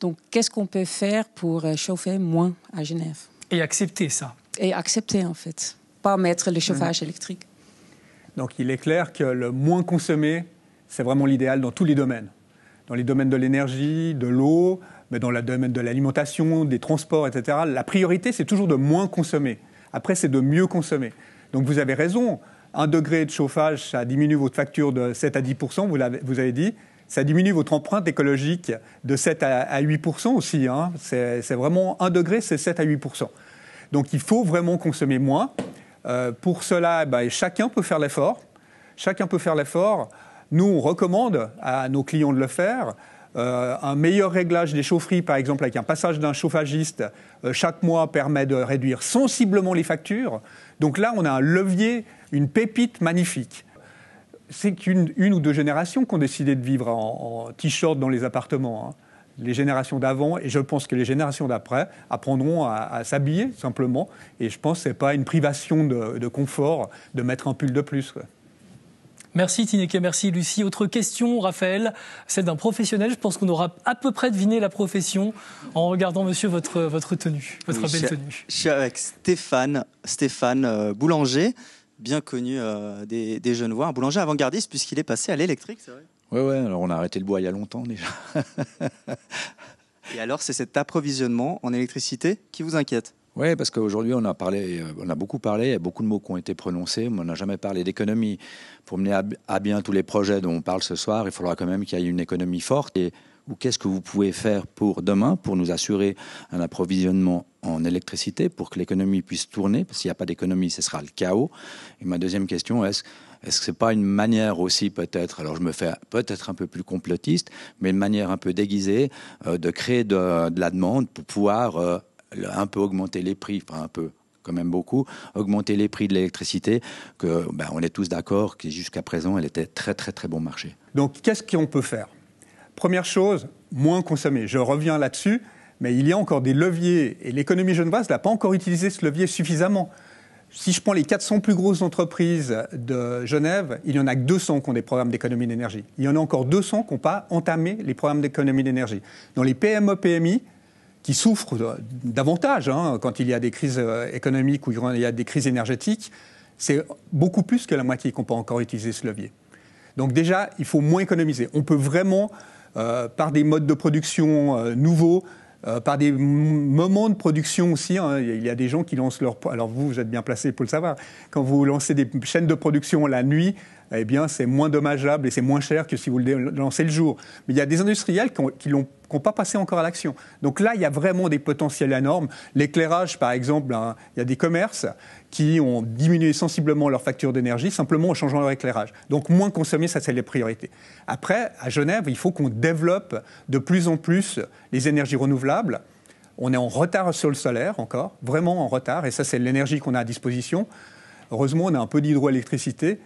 Donc, qu'est-ce qu'on peut faire pour chauffer moins à Genève ? Et accepter ça. Et accepter, en fait. Pas mettre le chauffage électrique. Donc, il est clair que le moins consommé, c'est vraiment l'idéal dans tous les domaines. Dans les domaines de l'énergie, de l'eau, mais dans le domaine de l'alimentation, des transports, etc. La priorité, c'est toujours de moins consommer. Après, c'est de mieux consommer. Donc, vous avez raison. 1 degré de chauffage, ça diminue votre facture de 7 à 10%, vous avez dit. Ça diminue votre empreinte écologique de 7 à 8% aussi. C'est vraiment 1 degré, c'est 7 à 8%. Donc, il faut vraiment consommer moins. Pour cela, chacun peut faire l'effort. Chacun peut faire l'effort. Nous, on recommande à nos clients de le faire. Un meilleur réglage des chaufferies, par exemple, avec un passage d'un chauffagiste chaque mois permet de réduire sensiblement les factures. Donc là, on a un levier, une pépite magnifique. C'est qu'une ou deux générations qui ont décidé de vivre en t-shirt dans les appartements. Les générations d'avant, et je pense que les générations d'après, apprendront à s'habiller, simplement. Et je pense que ce n'est pas une privation de confort de mettre un pull de plus. Merci Tineke, merci Lucie. Autre question, Raphaël, celle d'un professionnel. Je pense qu'on aura à peu près deviné la profession en regardant, monsieur, votre tenue, votre belle tenue. Je suis avec Stéphane boulanger, bien connu des Genevois, un boulanger avant-gardiste puisqu'il est passé à l'électrique, c'est vrai ? Oui, alors on a arrêté le bois il y a longtemps déjà. Et alors, c'est cet approvisionnement en électricité qui vous inquiète ? Oui, parce qu'aujourd'hui, on a beaucoup parlé, il y a beaucoup de mots qui ont été prononcés, mais on n'a jamais parlé d'économie. Pour mener à bien tous les projets dont on parle ce soir, il faudra quand même qu'il y ait une économie forte. Ou qu'est-ce que vous pouvez faire pour demain, pour nous assurer un approvisionnement en électricité, pour que l'économie puisse tourner, parce qu'il n'y a pas d'économie, ce sera le chaos. Et ma deuxième question, est-ce que ce n'est pas une manière aussi peut-être, alors je me fais peut-être un peu plus complotiste, mais une manière un peu déguisée de créer de la demande pour pouvoir un peu augmenter les prix, enfin un peu, quand même beaucoup, augmenter les prix de l'électricité, que on est tous d'accord que jusqu'à présent, elle était très très très bon marché. Donc qu'est-ce qu'on peut faire ? Première chose, moins consommer. Je reviens là-dessus, mais il y a encore des leviers, et l'économie genevoise n'a pas encore utilisé ce levier suffisamment. Si je prends les 400 plus grosses entreprises de Genève, il n'y en a que 200 qui ont des programmes d'économie d'énergie. Il y en a encore 200 qui n'ont pas entamé les programmes d'économie d'énergie. Dans les PME, PMI, qui souffrent davantage quand il y a des crises économiques ou il y a des crises énergétiques, c'est beaucoup plus que la moitié qui n'ont pas encore utilisé ce levier. Donc déjà, il faut moins économiser. On peut vraiment, par des modes de production nouveaux, par des moments de production aussi, il y a des gens qui lancent leur... Alors vous êtes bien placé pour le savoir. Quand vous lancez des chaînes de production la nuit, eh bien, c'est moins dommageable et c'est moins cher que si vous le lancez le jour. Mais il y a des industriels qui qui n'ont pas passé encore à l'action. Donc là, il y a vraiment des potentiels énormes. L'éclairage, par exemple, il y a des commerces qui ont diminué sensiblement leur facture d'énergie simplement en changeant leur éclairage. Donc moins consommer, ça c'est les priorités. Après, à Genève, il faut qu'on développe de plus en plus les énergies renouvelables. On est en retard sur le solaire encore, vraiment en retard, et ça c'est l'énergie qu'on a à disposition. Heureusement, on a un peu d'hydroélectricité.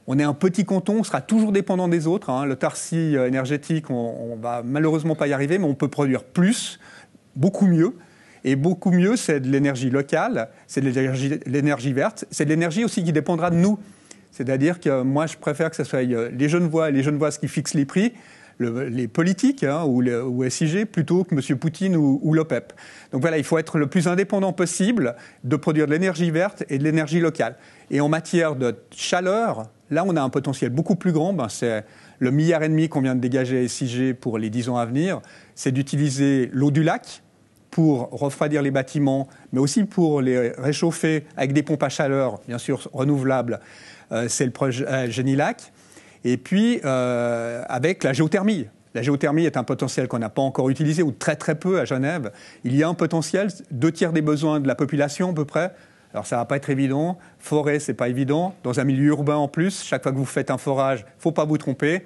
On est un petit canton, on sera toujours dépendant des autres. Le Tarsi énergétique, on ne va malheureusement pas y arriver, mais on peut produire plus, beaucoup mieux. Et beaucoup mieux, c'est de l'énergie locale, c'est de l'énergie verte, c'est de l'énergie aussi qui dépendra de nous. C'est-à-dire que moi, je préfère que ce soit les Genevois et les Genevoises qui fixent les prix, les politiques ou SIG, plutôt que M. Poutine ou l'OPEP. Donc voilà, il faut être le plus indépendant possible de produire de l'énergie verte et de l'énergie locale. Et en matière de chaleur, là, on a un potentiel beaucoup plus grand. C'est le 1,5 milliard qu'on vient de dégager à SIG pour les 10 ans à venir. C'est d'utiliser l'eau du lac pour refroidir les bâtiments, mais aussi pour les réchauffer avec des pompes à chaleur, bien sûr renouvelables. C'est le projet Génilac. Et puis, avec la géothermie. La géothermie est un potentiel qu'on n'a pas encore utilisé, ou très très peu à Genève. Il y a un potentiel, 2/3 des besoins de la population à peu près. Alors ça ne va pas être évident. Forêt, ce n'est pas évident. Dans un milieu urbain en plus, chaque fois que vous faites un forage, il ne faut pas vous tromper.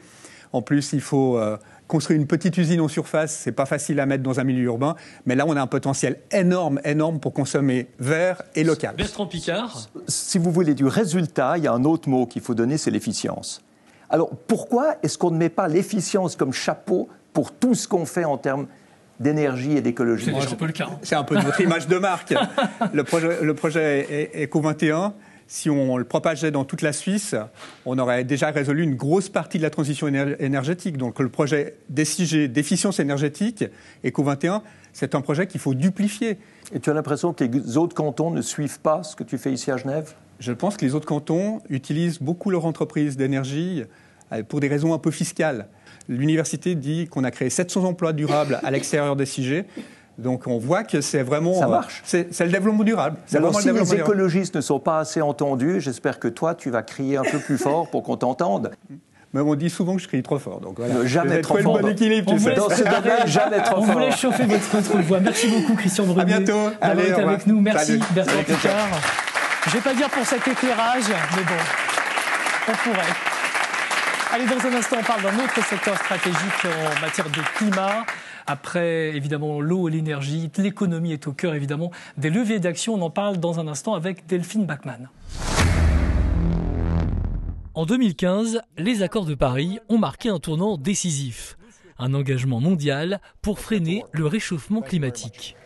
En plus, il faut construire une petite usine en surface. Ce n'est pas facile à mettre dans un milieu urbain. Mais là, on a un potentiel énorme pour consommer vert et local. Bertrand Piccard. Si vous voulez du résultat, il y a un autre mot qu'il faut donner, c'est l'efficience. Alors, pourquoi est-ce qu'on ne met pas l'efficience comme chapeau pour tout ce qu'on fait en termes d'énergie et d'écologie? C'est un peu le cas. C'est un peu notre image de marque. Le projet Eco21, si on le propageait dans toute la Suisse, on aurait déjà résolu une grosse partie de la transition énergétique. Donc le projet DSIG, d'efficience énergétique, Eco21, c'est un projet qu'il faut duplifier. Et tu as l'impression que les autres cantons ne suivent pas ce que tu fais ici à Genève? Je pense que les autres cantons utilisent beaucoup leur entreprise d'énergie pour des raisons un peu fiscales. L'université dit qu'on a créé 700 emplois durables à l'extérieur des SIG. Donc on voit que c'est vraiment... Ça marche. C'est le développement durable. Alors si les écologistes ne sont pas assez entendus, j'espère que toi, tu vas crier un peu plus fort pour qu'on t'entende. Mais on dit souvent que je crie trop fort. Donc voilà. Jamais trop fort. Bon équilibre, dans ce domaine, jamais trop fort. On voulait chauffer votre voix. Merci beaucoup, Christian Brunet, d'avoir été avec nous. Merci, Bertrand Piccard. Je ne vais pas dire pour cet éclairage, mais bon, on pourrait. Allez, dans un instant, on parle d'un autre secteur stratégique en matière de climat. Après, évidemment, l'eau et l'énergie, l'économie est au cœur, évidemment, des leviers d'action. On en parle dans un instant avec Delphine Bachmann. En 2015, les accords de Paris ont marqué un tournant décisif. Un engagement mondial pour freiner le réchauffement climatique.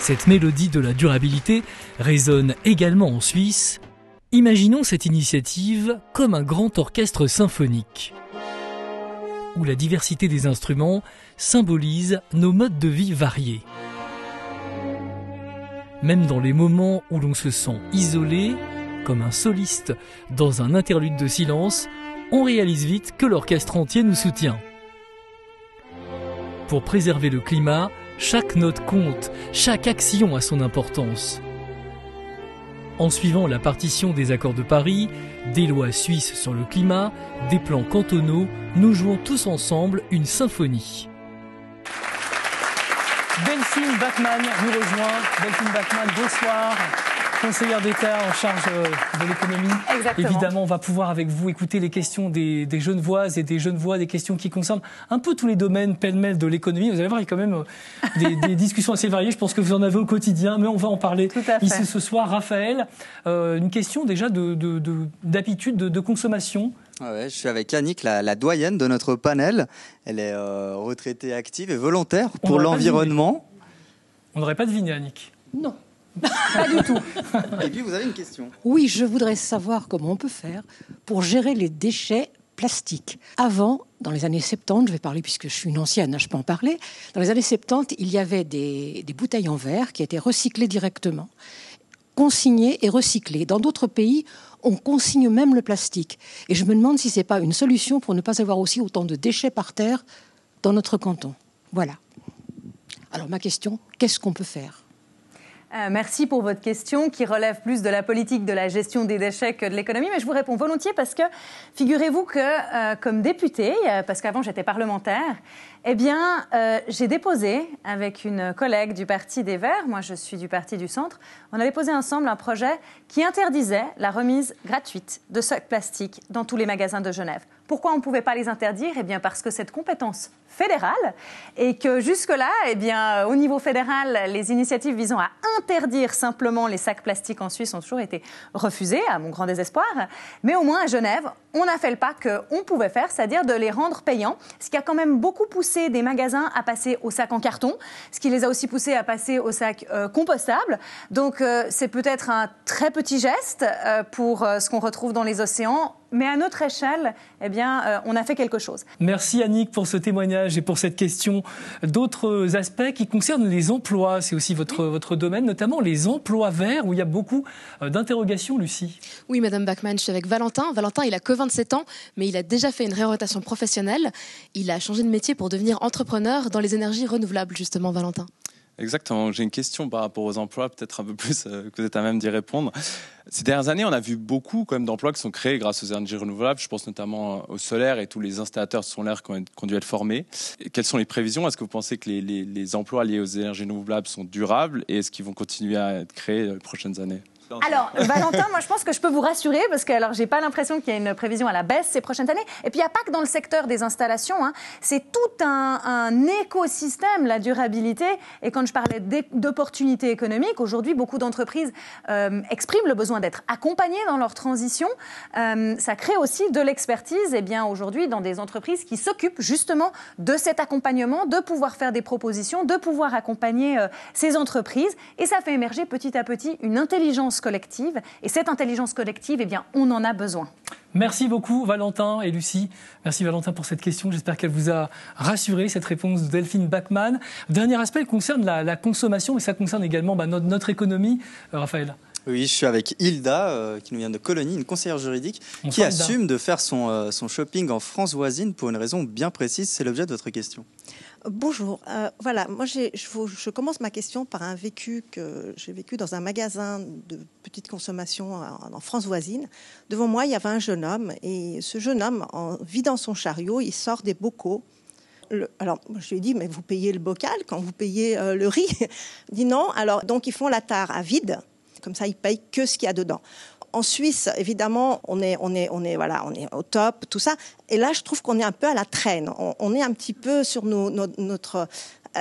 Cette mélodie de la durabilité résonne également en Suisse. Imaginons cette initiative comme un grand orchestre symphonique, où la diversité des instruments symbolise nos modes de vie variés. Même dans les moments où l'on se sent isolé, comme un soliste dans un interlude de silence, on réalise vite que l'orchestre entier nous soutient. Pour préserver le climat, chaque note compte, chaque action a son importance. En suivant la partition des accords de Paris, des lois suisses sur le climat, des plans cantonaux, nous jouons tous ensemble une symphonie. Delphine Bachmann nous rejoint. Delphine Bachmann, bonsoir. Conseillère d'État en charge de l'économie. Exactement. Évidemment, on va pouvoir avec vous écouter les questions des Genevoises et des Genevois, des questions qui concernent un peu tous les domaines pêle-mêle de l'économie. Vous allez voir, il y a quand même des discussions assez variées. Je pense que vous en avez au quotidien, mais on va en parler ici ce soir. Raphaël, une question déjà d'habitude de consommation. Ouais, je suis avec Annick, la doyenne de notre panel. Elle est retraitée active et volontaire pour l'environnement. On n'aurait pas deviné, Annick. Non. Pas du tout. Et puis vous avez une question. Oui, je voudrais savoir comment on peut faire pour gérer les déchets plastiques. Avant, dans les années 70, je vais parler puisque je suis une ancienne, je peux en parler. Dans les années 70, il y avait des bouteilles en verre qui étaient recyclées directement, consignées et recyclées. Dans d'autres pays, on consigne même le plastique. Et je me demande si ce n'est pas une solution pour ne pas avoir aussi autant de déchets par terre dans notre canton. Voilà. Alors ma question, qu'est-ce qu'on peut faire ? Merci pour votre question qui relève plus de la politique de la gestion des déchets que de l'économie, mais je vous réponds volontiers parce que figurez-vous que comme députée, parce qu'avant j'étais parlementaire, eh bien j'ai déposé avec une collègue du Parti des Verts, moi je suis du Parti du Centre, on a déposé ensemble un projet qui interdisait la remise gratuite de sacs plastiques dans tous les magasins de Genève. Pourquoi on ne pouvait pas les interdire ? Eh bien parce que cette compétence fédérale et que jusque-là, eh bien, au niveau fédéral, les initiatives visant à interdire simplement les sacs plastiques en Suisse ont toujours été refusées, à mon grand désespoir. Mais au moins à Genève, on a fait le pas qu'on pouvait faire, c'est-à-dire de les rendre payants, ce qui a quand même beaucoup poussé des magasins à passer aux sacs en carton, ce qui les a aussi poussés à passer aux sacs compostables. Donc c'est peut-être un très petit geste pour ce qu'on retrouve dans les océans, mais à notre échelle, eh bien, on a fait quelque chose. Merci Annick pour ce témoignage et pour cette question. D'autres aspects qui concernent les emplois, c'est aussi votre domaine, notamment les emplois verts, où il y a beaucoup d'interrogations, Lucie. Oui, Madame Bachmann, je suis avec Valentin. Valentin, il a que 27 ans, mais il a déjà fait une réorientation professionnelle. Il a changé de métier pour devenir entrepreneur dans les énergies renouvelables, justement, Valentin. Exactement. J'ai une question par rapport aux emplois, peut-être un peu plus que vous êtes à même d'y répondre. Ces dernières années, on a vu beaucoup quand même d'emplois qui sont créés grâce aux énergies renouvelables. Je pense notamment au solaire et tous les installateurs solaires qui ont dû être formés. Et quelles sont les prévisions ? Est-ce que vous pensez que les emplois liés aux énergies renouvelables sont durables et est-ce qu'ils vont continuer à être créés les prochaines années ? Alors, Valentin, moi je pense que je peux vous rassurer parce que alors j'ai pas l'impression qu'il y a une prévision à la baisse ces prochaines années. Et puis il n'y a pas que dans le secteur des installations, hein. C'est tout un écosystème, la durabilité. Et quand je parlais d'opportunités économiques, aujourd'hui beaucoup d'entreprises expriment le besoin d'être accompagnées dans leur transition. Ça crée aussi de l'expertise, et bien aujourd'hui dans des entreprises qui s'occupent justement de cet accompagnement, de pouvoir faire des propositions, de pouvoir accompagner ces entreprises. Et ça fait émerger petit à petit une intelligence collective. Et cette intelligence collective, eh bien, on en a besoin. Merci beaucoup Valentin et Lucie. Merci Valentin pour cette question. J'espère qu'elle vous a rassuré, cette réponse de Delphine Bachmann. Dernier aspect, il concerne la consommation, mais ça concerne également notre économie. Raphaël. Oui, je suis avec Hilda, qui nous vient de Colonie, une conseillère juridique, qui assume de faire son shopping en France voisine pour une raison bien précise. C'est l'objet de votre question. Bonjour. Voilà, moi je commence ma question par un vécu que j'ai vécu dans un magasin de petite consommation en France voisine. Devant moi, il y avait un jeune homme et ce jeune homme, en vidant son chariot, il sort des bocaux. Alors, je lui ai dit, mais vous payez le bocal quand vous payez le riz ? Il dit non. Alors, donc, ils font la tare à vide. Comme ça, ils payent que ce qu'il y a dedans. En Suisse, évidemment, on est au top, tout ça. Et là, je trouve qu'on est un peu à la traîne. On est un petit peu sur notre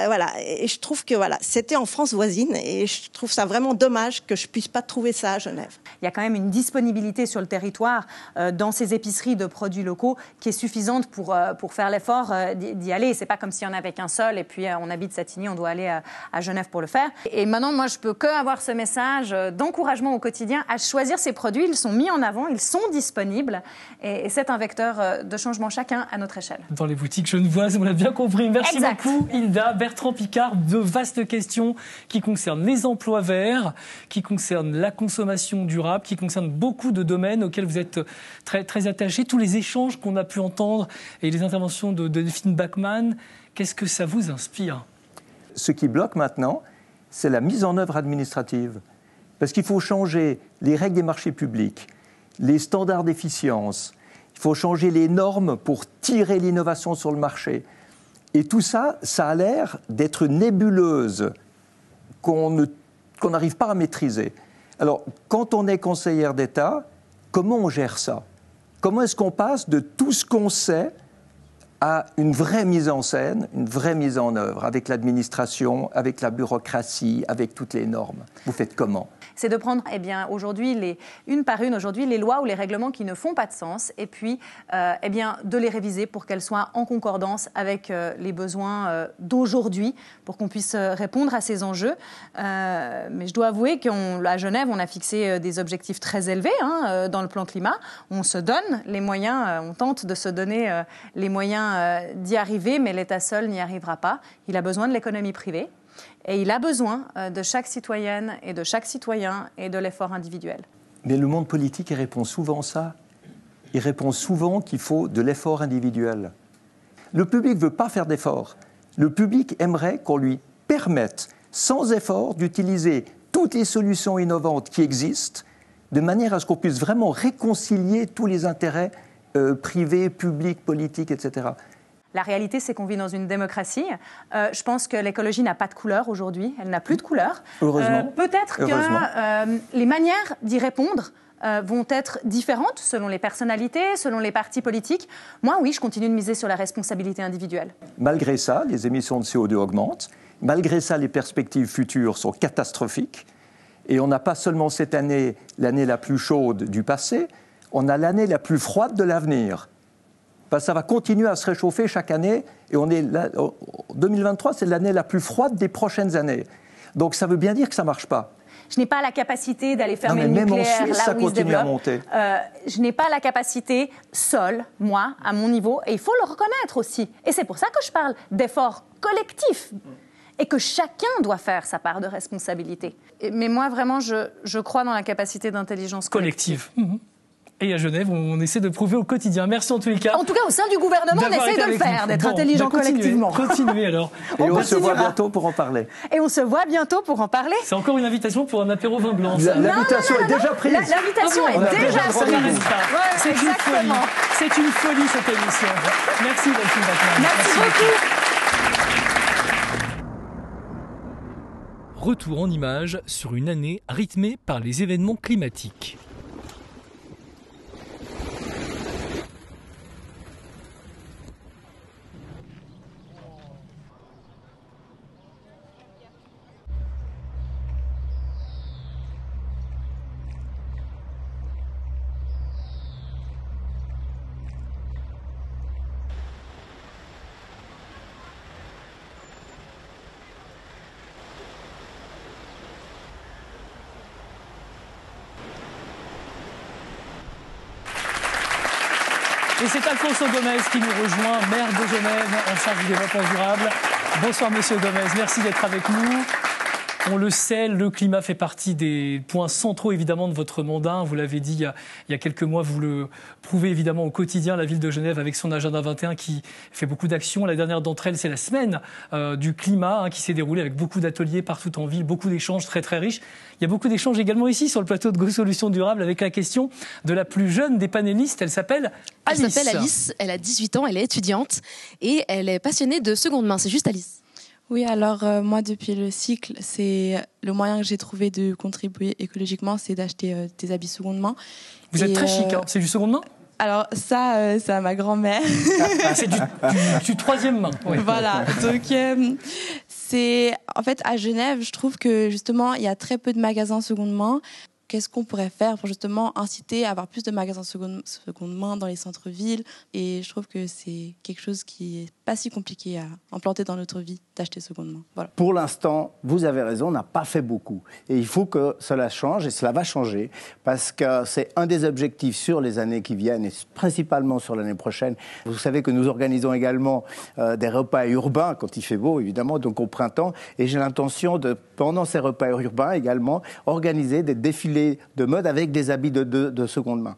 voilà. Et je trouve que c'était en France voisine, et je trouve ça vraiment dommage que je puisse pas trouver ça à Genève. Il y a quand même une disponibilité sur le territoire dans ces épiceries de produits locaux qui est suffisante pour faire l'effort d'y aller. C'est pas comme s'il y en avait qu'un seul et puis on habite Satigny, on doit aller à Genève pour le faire. Et maintenant, moi, je peux que avoir ce message d'encouragement au quotidien à choisir ces produits. Ils sont mis en avant, ils sont disponibles, et c'est un vecteur de changement chacun à notre échelle. Dans les boutiques genevoises, on l'a bien compris. Merci beaucoup, Hilda. Bertrand Picard, de vastes questions qui concernent les emplois verts, qui concernent la consommation durable, qui concernent beaucoup de domaines auxquels vous êtes très, très attachés. Tous les échanges qu'on a pu entendre et les interventions de Delphine Bachmann, qu'est-ce que ça vous inspire ? Ce qui bloque maintenant, c'est la mise en œuvre administrative. Parce qu'il faut changer les règles des marchés publics, les standards d'efficience, il faut changer les normes pour tirer l'innovation sur le marché. Et tout ça, ça a l'air d'être une nébuleuse qu'on n'arrive pas à maîtriser. Alors, quand on est conseillère d'État, comment on gère ça ? Comment est-ce qu'on passe de tout ce qu'on sait à une vraie mise en scène, une vraie mise en œuvre, avec l'administration, avec la bureaucratie, avec toutes les normes ? Vous faites comment ? C'est de prendre aujourd'hui une par une les lois ou les règlements qui ne font pas de sens et puis de les réviser pour qu'elles soient en concordance avec les besoins d'aujourd'hui pour qu'on puisse répondre à ces enjeux. Mais je dois avouer qu'à Genève, on a fixé des objectifs très élevés dans le plan climat. On se donne les moyens, on tente de se donner les moyens d'y arriver, mais l'État seul n'y arrivera pas. Il a besoin de l'économie privée. Et il a besoin de chaque citoyenne et de chaque citoyen et de l'effort individuel. Mais le monde politique, il répond souvent ça. Il répond souvent qu'il faut de l'effort individuel. Le public ne veut pas faire d'effort. Le public aimerait qu'on lui permette, sans effort, d'utiliser toutes les solutions innovantes qui existent, de manière à ce qu'on puisse vraiment réconcilier tous les intérêts privés, publics, politiques, etc. La réalité, c'est qu'on vit dans une démocratie. Je pense que l'écologie n'a pas de couleur aujourd'hui. Elle n'a plus de couleur. Heureusement. Peut-être que les manières d'y répondre vont être différentes selon les personnalités, selon les partis politiques. Moi, oui, je continue de miser sur la responsabilité individuelle. Malgré ça, les émissions de CO2 augmentent. Malgré ça, les perspectives futures sont catastrophiques. Et on n'a pas seulement cette année l'année la plus chaude du passé, on a l'année la plus froide de l'avenir. Parce que ça va continuer à se réchauffer chaque année. Et on est là, 2023, c'est l'année la plus froide des prochaines années. Donc ça veut bien dire que ça ne marche pas. Je n'ai pas la capacité d'aller fermer le nucléaire Suisse, là ça où il se continue à développe. monter. Je n'ai pas la capacité seule, moi, à mon niveau. Et il faut le reconnaître aussi. Et c'est pour ça que je parle d'efforts collectifs. Et que chacun doit faire sa part de responsabilité. Mais moi, vraiment, je crois dans la capacité d'intelligence collective. Et à Genève, on essaie de prouver au quotidien. Merci en tous les cas. En tout cas, au sein du gouvernement, on essaie de le faire, d'être intelligent collectivement. Continuez alors. Et on se voit bientôt pour en parler. Et on se voit bientôt pour en parler. C'est encore une invitation pour un apéro vin blanc. L'invitation est déjà prise. L'invitation est déjà prise. C'est une folie. C'est une folie cette émission. Merci Delphine Bachmann. Merci beaucoup. Retour en images sur une année rythmée par les événements climatiques. Et c'est Alfonso Gomez qui nous rejoint, maire de Genève, en charge du développement durable. Bonsoir Monsieur Gomez, merci d'être avec nous. On le sait, le climat fait partie des points centraux évidemment de votre mandat. Vous l'avez dit il y a quelques mois, vous le prouvez évidemment au quotidien, la ville de Genève avec son agenda 21 qui fait beaucoup d'actions. La dernière d'entre elles, c'est la semaine du climat qui s'est déroulée avec beaucoup d'ateliers partout en ville, beaucoup d'échanges très très riches. Il y a beaucoup d'échanges également ici sur le plateau de Go Solutions Durables avec la question de la plus jeune des panélistes. Elle s'appelle Alice. Elle s'appelle Alice, elle a 18 ans, elle est étudiante et elle est passionnée de seconde main. C'est juste Alice. Oui, alors moi, depuis le cycle, c'est le moyen que j'ai trouvé de contribuer écologiquement, c'est d'acheter des habits seconde main. Vous êtes très chic, hein. C'est du seconde main ? Alors ça, c'est à ma grand-mère. C'est du troisième main. Oui. Voilà, donc c'est... En fait, à Genève, je trouve que justement, il y a très peu de magasins seconde main. Qu'est-ce qu'on pourrait faire pour justement inciter à avoir plus de magasins seconde main dans les centres-villes ? Et je trouve que c'est quelque chose qui n'est pas si compliqué à implanter dans notre vie, d'acheter seconde main. Voilà. Pour l'instant, vous avez raison, on n'a pas fait beaucoup. Et il faut que cela change, et cela va changer, parce que c'est un des objectifs sur les années qui viennent, et principalement sur l'année prochaine. Vous savez que nous organisons également des repas urbains, quand il fait beau, évidemment, donc au printemps. Et j'ai l'intention de, pendant ces repas urbains également, organiser des défilés de mode avec des habits de seconde main.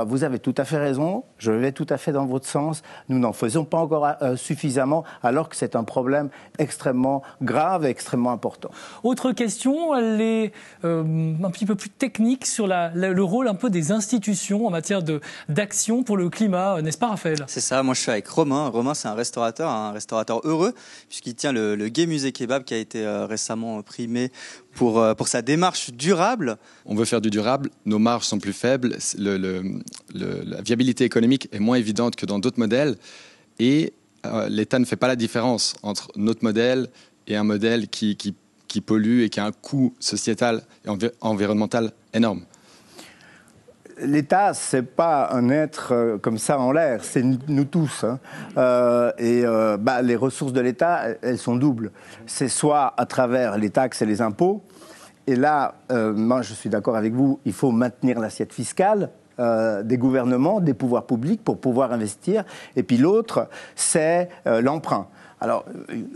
Vous avez tout à fait raison, je vais tout à fait dans votre sens. Nous n'en faisons pas encore suffisamment, alors que c'est un problème extrêmement grave et extrêmement important. Autre question, elle est un petit peu plus technique sur le rôle un peu des institutions en matière d'action pour le climat, n'est-ce pas Raphaël ? C'est ça, moi je suis avec Romain. Romain, c'est un restaurateur heureux, puisqu'il tient le Gay Musée Kebab qui a été récemment primé pour sa démarche durable. On veut faire du durable, nos marges sont plus faibles, la viabilité économique est moins évidente que dans d'autres modèles et l'État ne fait pas la différence entre notre modèle et un modèle qui pollue et qui a un coût sociétal et environnemental énorme. L'État, c'est pas un être comme ça en l'air, c'est nous tous. Les ressources de l'État, elles sont doubles. C'est soit à travers les taxes et les impôts, et là, moi je suis d'accord avec vous, il faut maintenir l'assiette fiscale des gouvernements, des pouvoirs publics pour pouvoir investir. Et puis l'autre, c'est l'emprunt. Alors,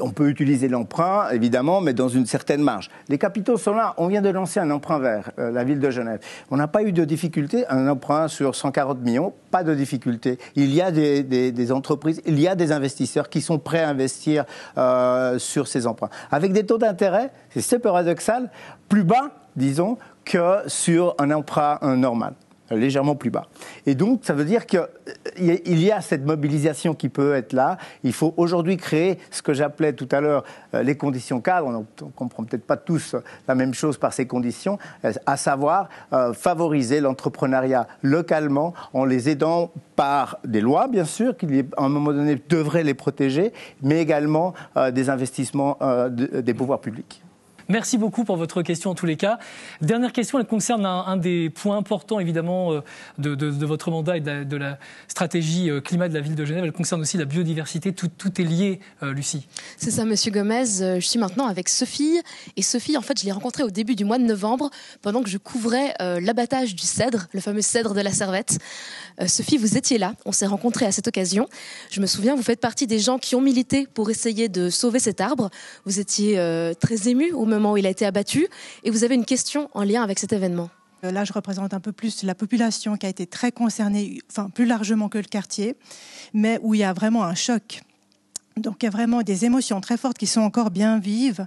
on peut utiliser l'emprunt, évidemment, mais dans une certaine marge. Les capitaux sont là. On vient de lancer un emprunt vert, la ville de Genève. On n'a pas eu de difficulté. Un emprunt sur 140 millions, pas de difficulté. Il y a des entreprises, il y a des investisseurs qui sont prêts à investir sur ces emprunts. Avec des taux d'intérêt, c'est paradoxal, plus bas disons, que sur un emprunt normal, légèrement plus bas. Et donc, ça veut dire qu'il y a cette mobilisation qui peut être là. Il faut aujourd'hui créer ce que j'appelais tout à l'heure les conditions cadres. On ne comprend peut-être pas tous la même chose par ces conditions, à savoir favoriser l'entrepreneuriat localement en les aidant par des lois, bien sûr, qui à un moment donné devraient les protéger, mais également des investissements des pouvoirs publics. Merci beaucoup pour votre question en tous les cas. Dernière question, elle concerne un des points importants évidemment de votre mandat et de la stratégie climat de la ville de Genève. Elle concerne aussi la biodiversité. Tout est lié, Lucie. C'est ça, Monsieur Gomez. Je suis maintenant avec Sophie. Et Sophie, en fait, je l'ai rencontrée au début du mois de novembre pendant que je couvrais l'abattage du cèdre, le fameux cèdre de la Servette. Sophie, vous étiez là. On s'est rencontrés à cette occasion. Je me souviens, vous faites partie des gens qui ont milité pour essayer de sauver cet arbre. Vous étiez très ému au moment où il a été abattu et vous avez une question en lien avec cet événement. Là, je représente un peu plus la population qui a été très concernée, enfin plus largement que le quartier, mais où il y a vraiment un choc. Donc il y a vraiment des émotions très fortes qui sont encore bien vives,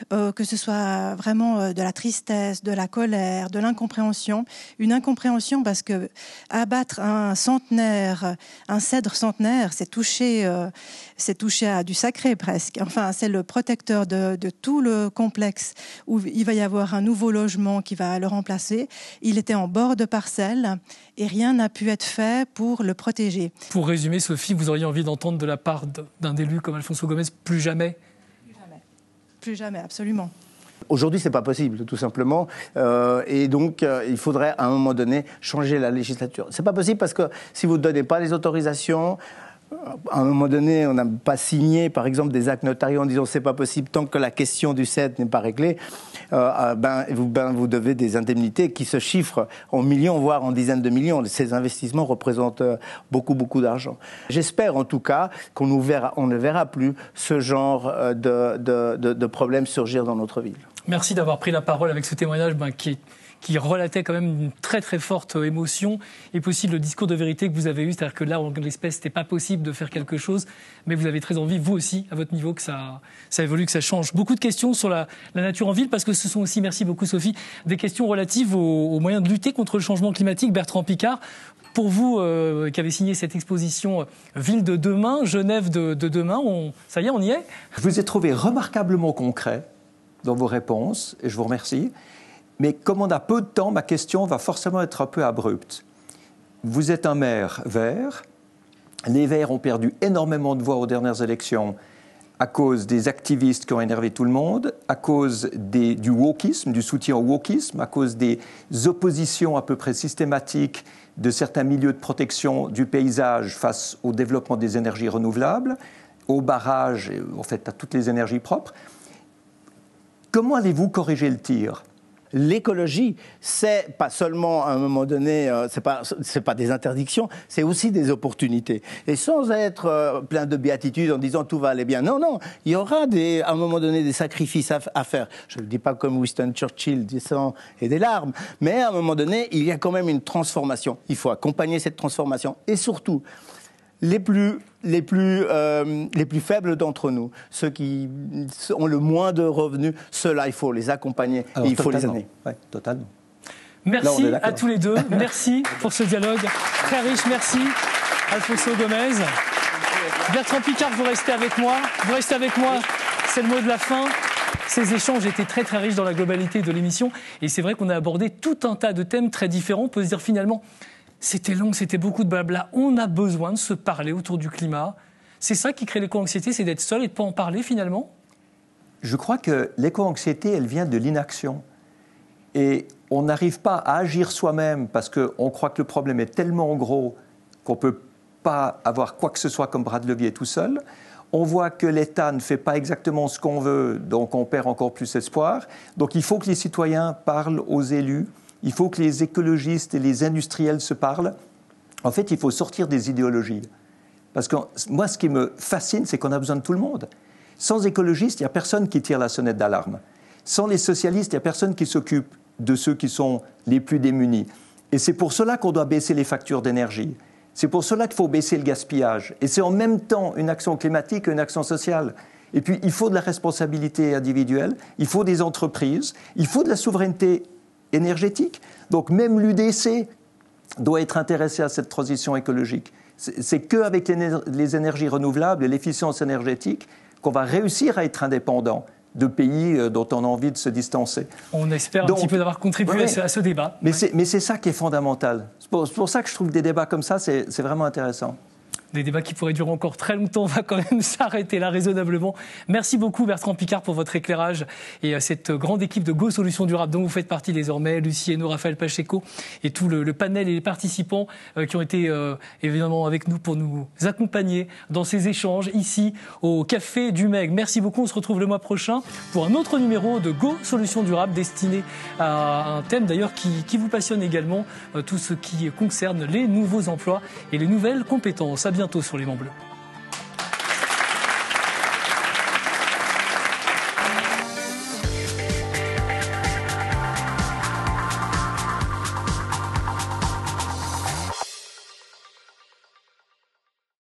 que ce soit vraiment de la tristesse, de la colère, de l'incompréhension. Une incompréhension parce que abattre un centenaire, un cèdre centenaire, c'est toucher à du sacré presque. Enfin, c'est le protecteur de tout le complexe où il va y avoir un nouveau logement qui va le remplacer. Il était en bord de parcelle et rien n'a pu être fait pour le protéger. Pour résumer, Sophie, vous auriez envie d'entendre de la part d'un élu comme Alfonso Gomez, plus jamais ? Plus jamais, absolument. Aujourd'hui, ce n'est pas possible, tout simplement. Et donc, il faudrait, à un moment donné, changer la législature. Ce n'est pas possible parce que si vous ne donnez pas les autorisations, à un moment donné, on n'a pas signé, par exemple, des actes notariés en disant que ce n'est pas possible tant que la question du cèdre n'est pas réglée. Vous devez des indemnités qui se chiffrent en millions, voire en dizaines de millions. Ces investissements représentent beaucoup, beaucoup d'argent. J'espère en tout cas qu'on ne verra plus ce genre de problèmes surgir dans notre ville. Merci d'avoir pris la parole avec ce témoignage qui relatait quand même une très très forte émotion et possible le discours de vérité que vous avez eu, c'est-à-dire que là, en l'espèce, c'était pas possible de faire quelque chose, mais vous avez très envie, vous aussi, à votre niveau, que ça évolue, que ça change. Beaucoup de questions sur la nature en ville, parce que ce sont aussi, merci beaucoup Sophie, des questions relatives aux moyens de lutter contre le changement climatique. Bertrand Piccard, pour vous qui avez signé cette exposition Ville de demain, Genève de demain, ça y est, on y est ? Je vous ai trouvé remarquablement concret dans vos réponses, et je vous remercie. Mais comme on a peu de temps, ma question va forcément être un peu abrupte. Vous êtes un maire vert. Les Verts ont perdu énormément de voix aux dernières élections à cause des activistes qui ont énervé tout le monde, à cause du wokisme, du soutien au wokisme, à cause des oppositions à peu près systématiques de certains milieux de protection du paysage face au développement des énergies renouvelables, aux barrages, et en fait à toutes les énergies propres. Comment allez-vous corriger le tir ? L'écologie, c'est pas seulement à un moment donné, c'est pas des interdictions, c'est aussi des opportunités. Et sans être plein de béatitude en disant tout va aller bien. Non, il y aura à un moment donné des sacrifices à faire. Je ne le dis pas comme Winston Churchill, du sang et des larmes, mais à un moment donné, il y a quand même une transformation. Il faut accompagner cette transformation et surtout les plus faibles d'entre nous, ceux qui ont le moins de revenus, ceux-là, il faut les accompagner et il faut les aider. Oui, totalement. Merci à tous les deux. Merci pour ce dialogue très riche. Merci, Alfonso Gomez. Bertrand Piccard, vous restez avec moi. C'est le mot de la fin. Ces échanges étaient très très riches dans la globalité de l'émission. Et c'est vrai qu'on a abordé tout un tas de thèmes très différents. On peut se dire finalement, c'était long, c'était beaucoup de blabla. On a besoin de se parler autour du climat. C'est ça qui crée l'éco-anxiété, c'est d'être seul et de ne pas en parler finalement ? Je crois que l'éco-anxiété, elle vient de l'inaction. Et on n'arrive pas à agir soi-même parce qu'on croit que le problème est tellement gros qu'on ne peut pas avoir quoi que ce soit comme bras de levier tout seul. On voit que l'État ne fait pas exactement ce qu'on veut, donc on perd encore plus espoir. Donc il faut que les citoyens parlent aux élus. Il faut que les écologistes et les industriels se parlent. En fait, il faut sortir des idéologies. Parce que moi, ce qui me fascine, c'est qu'on a besoin de tout le monde. Sans écologistes, il n'y a personne qui tire la sonnette d'alarme. Sans les socialistes, il n'y a personne qui s'occupe de ceux qui sont les plus démunis. Et c'est pour cela qu'on doit baisser les factures d'énergie. C'est pour cela qu'il faut baisser le gaspillage. Et c'est en même temps une action climatique et une action sociale. Et puis, il faut de la responsabilité individuelle, il faut des entreprises, il faut de la souveraineté énergétique. Donc même l'UDC doit être intéressé à cette transition écologique. C'est qu'avec les énergies renouvelables et l'efficience énergétique qu'on va réussir à être indépendant de pays dont on a envie de se distancer. On espère un petit peu d'avoir contribué à ce débat. Mais c'est ça qui est fondamental. C'est pour ça que je trouve que des débats comme ça, c'est vraiment intéressant. Des débats qui pourraient durer encore très longtemps. On va quand même s'arrêter là raisonnablement. Merci beaucoup Bertrand Piccard pour votre éclairage et cette grande équipe de Go Solutions Durables dont vous faites partie désormais, Lucie Hainaut, Raphaël Pacheco et tout le panel et les participants qui ont été évidemment avec nous pour nous accompagner dans ces échanges ici au Café du Meg. Merci beaucoup. On se retrouve le mois prochain pour un autre numéro de Go Solutions Durables destiné à un thème d'ailleurs qui vous passionne également, tout ce qui concerne les nouveaux emplois et les nouvelles compétences. À bientôt sur les Bancs Bleus.